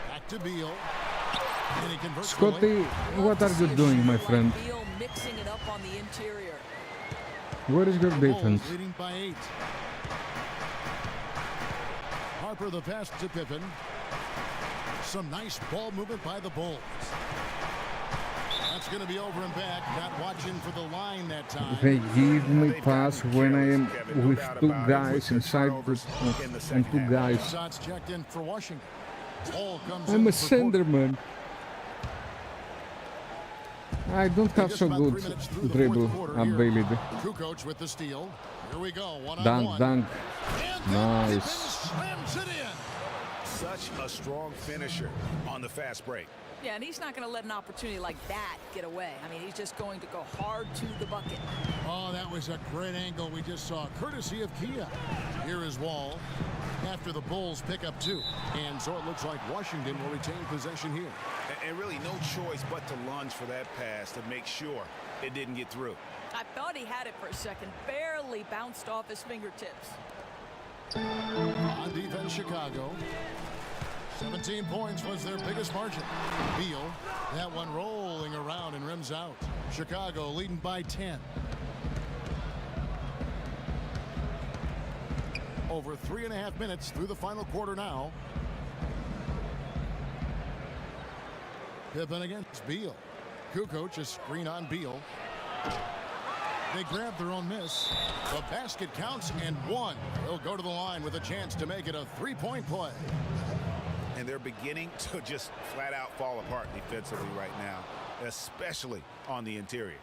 Back to Beal. And he converts. Scotty, what are you doing, my friend? Beal mixing it up on the interior. Where is your defense? Leading by 8. Harper the pass to Pippen. Some nice ball movement by the Bulls. That's going to be over and back. Not watching for the line that time. They give me pass when I am with 2 guys inside and 2 guys. Shots checked in for Washington. Ball comes I'm in a for sender, man. I don't have so good dribble ability. Kukoc with the steal. Here we go. Dunk, dunk. Nice. Slams it in. Such a strong finisher on the fast break. Yeah, and he's not going to let an opportunity like that get away. I mean, he's just going to go hard to the bucket. Oh, that was a great angle we just saw, courtesy of Kia. Here is Wall after the Bulls pick up 2. And so it looks like Washington will retain possession here. And really no choice but to lunge for that pass to make sure it didn't get through. I thought he had it for a second. Barely bounced off his fingertips. On defense, Chicago. 17 points was their biggest margin. Beal, that one rolling around and rims out. Chicago leading by 10. Over 3.5 minutes through the final quarter now. Pippen against Beal. Kukoc, a screen on Beal. They grab their own miss. The basket counts and 1. They'll go to the line with a chance to make it a 3-point play. And they're beginning to just flat out fall apart defensively right now, especially on the interior.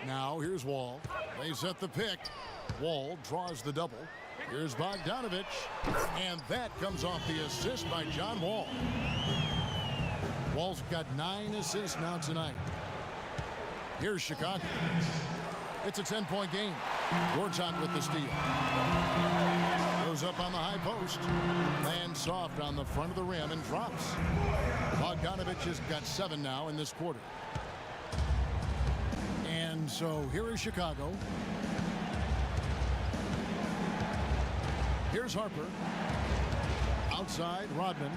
Now here's Wall. They set the pick. Wall draws the double. Here's Bogdanovich. And that comes off the assist by John Wall. Wall's got 9 assists now tonight. Here's Chicago. It's a 10-point game. Gortat with the steal. Goes up on the high post. Lands soft on the front of the rim and drops. Bogdanovich has got 7 now in this quarter. And so here is Chicago. Here's Harper. Outside, Rodman.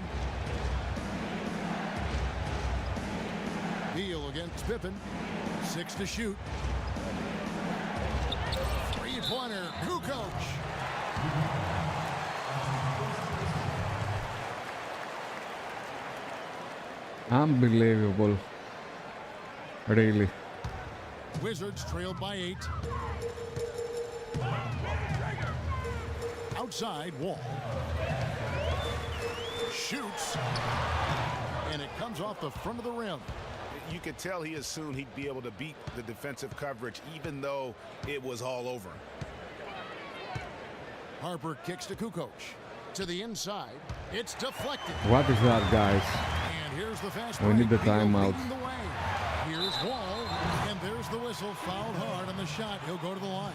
Beal against Pippen. 6 to shoot. 3-pointer, Kukoc. Unbelievable. Really. Wizards trailed by 8. Outside, Wall. Shoots. And it comes off the front of the rim. You could tell he assumed he'd be able to beat the defensive coverage even though it was all over. Harper kicks to Kukoc. To the inside. It's deflected. What is that, guys? And here's the fast We break. need the Beal timeout. leading the way. Here's Wall. And there's the whistle. Fouled hard on the shot. He'll go to the line.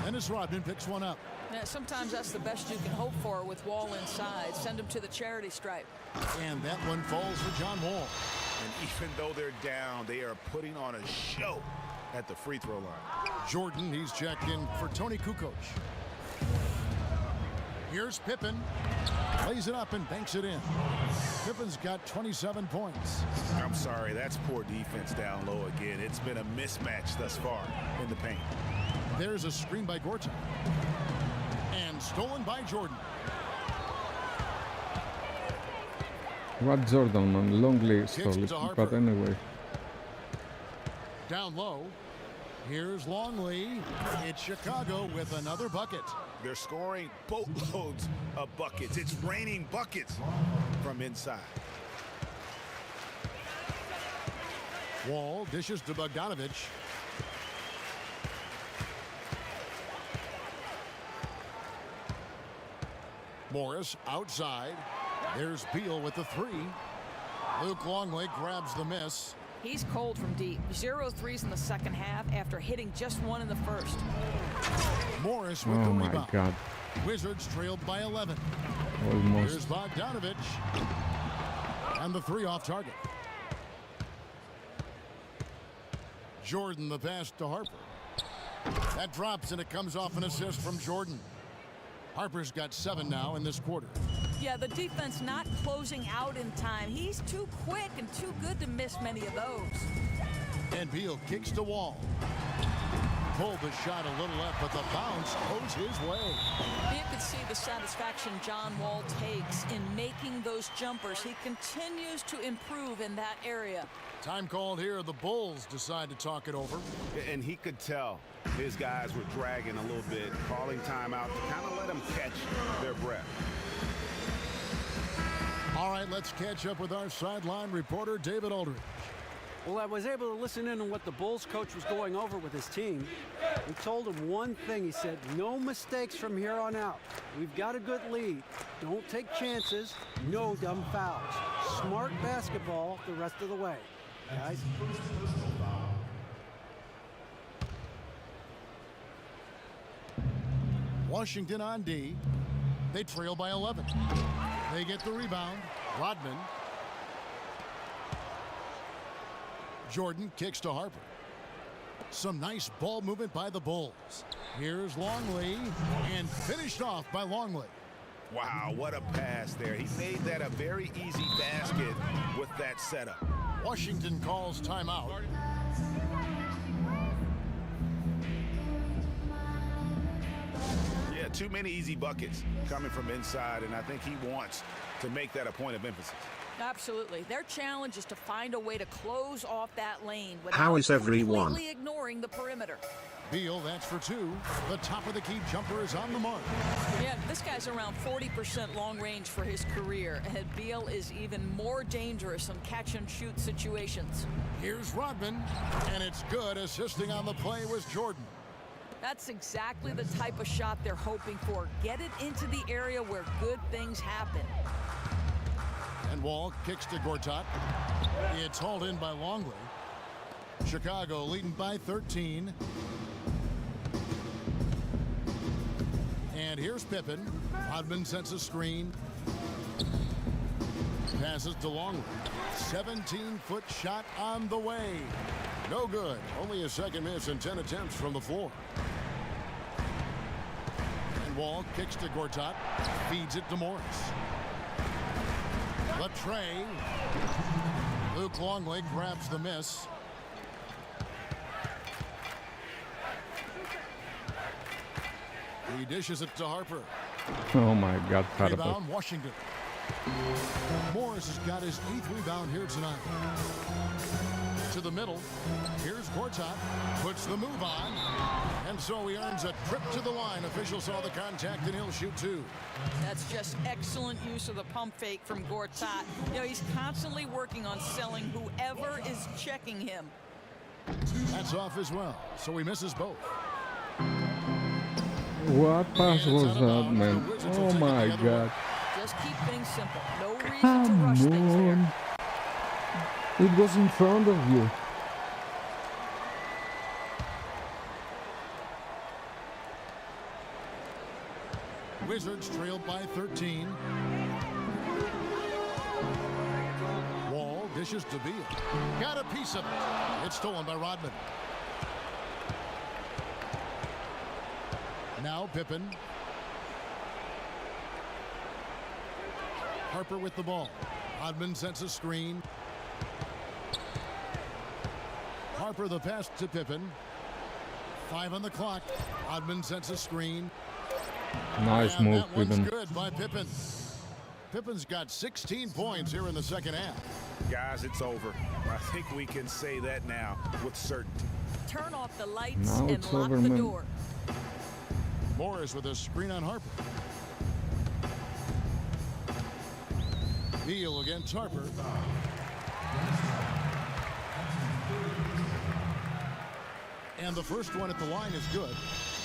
Dennis Rodman picks one up. Yeah, sometimes that's the best you can hope for with Wall inside. Send him to the charity stripe. And that one falls for John Wall. And even though they're down, they are putting on a show at the free throw line. Jordan, he's checked in for Tony Kukoc. Here's Pippen. Lays it up and banks it in. Pippen's got 27 points. I'm sorry, that's poor defense down low again. It's been a mismatch thus far in the paint. There's a screen by Gortat. And stolen by Jordan. What Jordan, man? Longley stole it, but anyway. Down low. Here's Longley. It's Chicago with another bucket. They're scoring boatloads of buckets. It's raining buckets from inside. Wall dishes to Bogdanovich. Morris outside. There's Beal with the three. Luke Longley grabs the miss. He's cold from deep. 0 threes in the second half after hitting just one in the first. Morris with the Oh my rebound. God. Wizards trailed by 11. Almost. Here's Bogdanovich. And the three off target. Jordan the pass to Harper. That drops and it comes off an assist from Jordan. Harper's got 7 now in this quarter. Yeah, the defense not closing out in time. He's too quick and too good to miss many of those. And Beal kicks to Wall. Pulled the shot a little left, but the bounce goes his way. You could see the satisfaction John Wall takes in making those jumpers. He continues to improve in that area. Time called here. The Bulls decide to talk it over. And he could tell his guys were dragging a little bit, calling timeout to kind of let them catch their breath. All right, let's catch up with our sideline reporter, David Aldridge. Well, I was able to listen in on what the Bulls coach was going over with his team. He told him one thing. He said, no mistakes from here on out. We've got a good lead. Don't take chances. No dumb fouls. Smart basketball the rest of the way, guys. Washington on D. They trail by 11. They get the rebound. Rodman. Jordan kicks to Harper. Some nice ball movement by the Bulls. Here's Longley and finished off by Longley. Wow, what a pass there. He made that a very easy basket with that setup. Washington calls timeout. Yeah, too many easy buckets coming from inside, and I think he wants to make that a point of emphasis. Absolutely. Their challenge is to find a way to close off that lane How without is everyone? completely ignoring the perimeter. Beal, that's for 2. The top of the key jumper is on the mark. Yeah, this guy's around 40% long range for his career, and Beal is even more dangerous in catch-and-shoot situations. Here's Rodman, and it's good. Assisting on the play was Jordan. That's exactly the type of shot they're hoping for. Get it into the area where good things happen. And Wall kicks to Gortat. It's hauled in by Longley. Chicago leading by 13. And here's Pippen. Rodman sets a screen. Passes to Longley. 17-foot shot on the way. No good. Only a second miss and 10 attempts from the floor. And Wall kicks to Gortat. Feeds it to Morris. The tray. Luke Longley grabs the miss. He dishes it to Harper. Oh my God, Harper. Rebound, Washington. Morris has got his 8th rebound here tonight. To the middle. Here's Gortat. Puts the move on. And so he earns a trip to the line. Official saw the contact and he'll shoot 2. That's just excellent use of the pump fake from Gortat. You know, he's constantly working on selling whoever is checking him. That's off as well. So he misses both. What pass was that, man? Oh my God. Just keep things simple. No reason to rush things there. It was in front of you. Wizards trailed by 13. Wall dishes to Beal. Got a piece of it. It's stolen by Rodman. Now Pippen. Harper with the ball. Hodman sets a screen. Harper the pass to Pippen. 5 on the clock. Hodman sets a screen. Nice And move, that one's Pippen. good by Pippen. Pippen's got 16 points here in the second half. Guys, it's over. I think we can say that now with certainty. Turn off the lights Now and it's lock over, the man. door. Morris with a screen on Harper. Beal against Harper. And the first one at the line is good.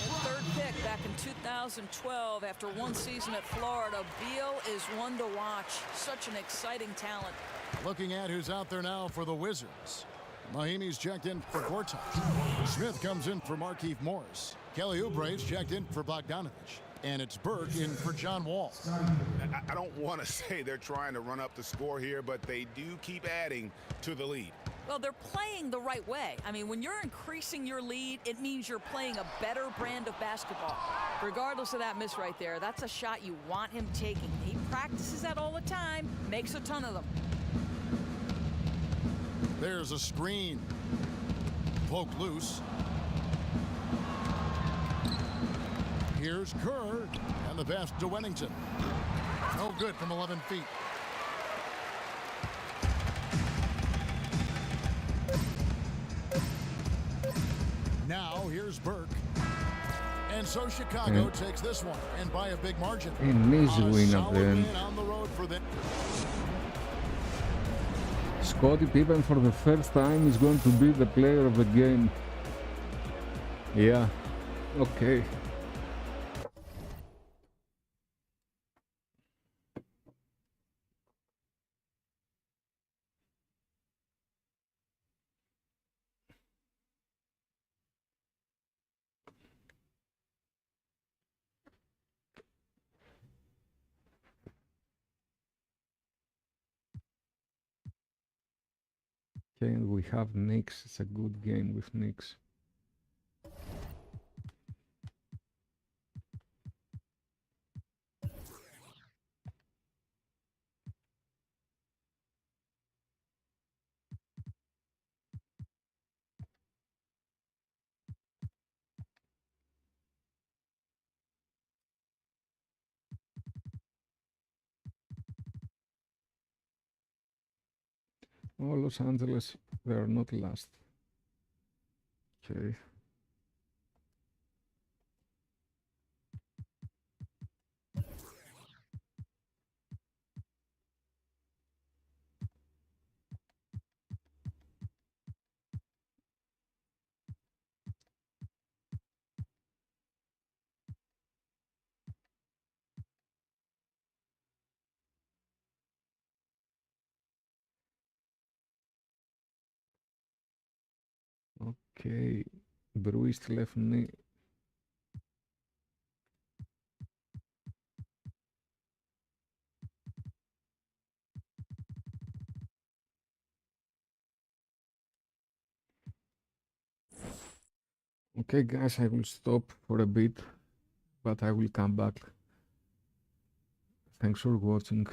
And third pick back in 2012 after one season at Florida. Beal is one to watch. Such an exciting talent. Looking at who's out there now for the Wizards. Mahimi's checked in for Gortat. Smith comes in for Markieff Morris. Kelly Oubre's checked in for Bogdanovich. And it's Burke in for John Wall. I don't want to say they're trying to run up the score here, but they do keep adding to the lead. Well, they're playing the right way. I mean, when you're increasing your lead, it means you're playing a better brand of basketball. Regardless of that miss right there, that's a shot you want him taking. He practices that all the time, makes a ton of them. There's a screen. Poked loose. Here's Kerr. And the pass to Wennington. No good from 11 feet. Now here's Burke. And so Chicago takes this one, and by a big margin. An easy win at solid the end. win on the road for them. Scottie Pippen for the first time is going to be the player of the game. Yeah, okay. Okay, and we have Knicks. It's a good game with Knicks. Oh, Los Angeles, they are not last. Okay. Okay, bruised left knee. Okay, guys, I will stop for a bit, but I will come back. Thanks for watching.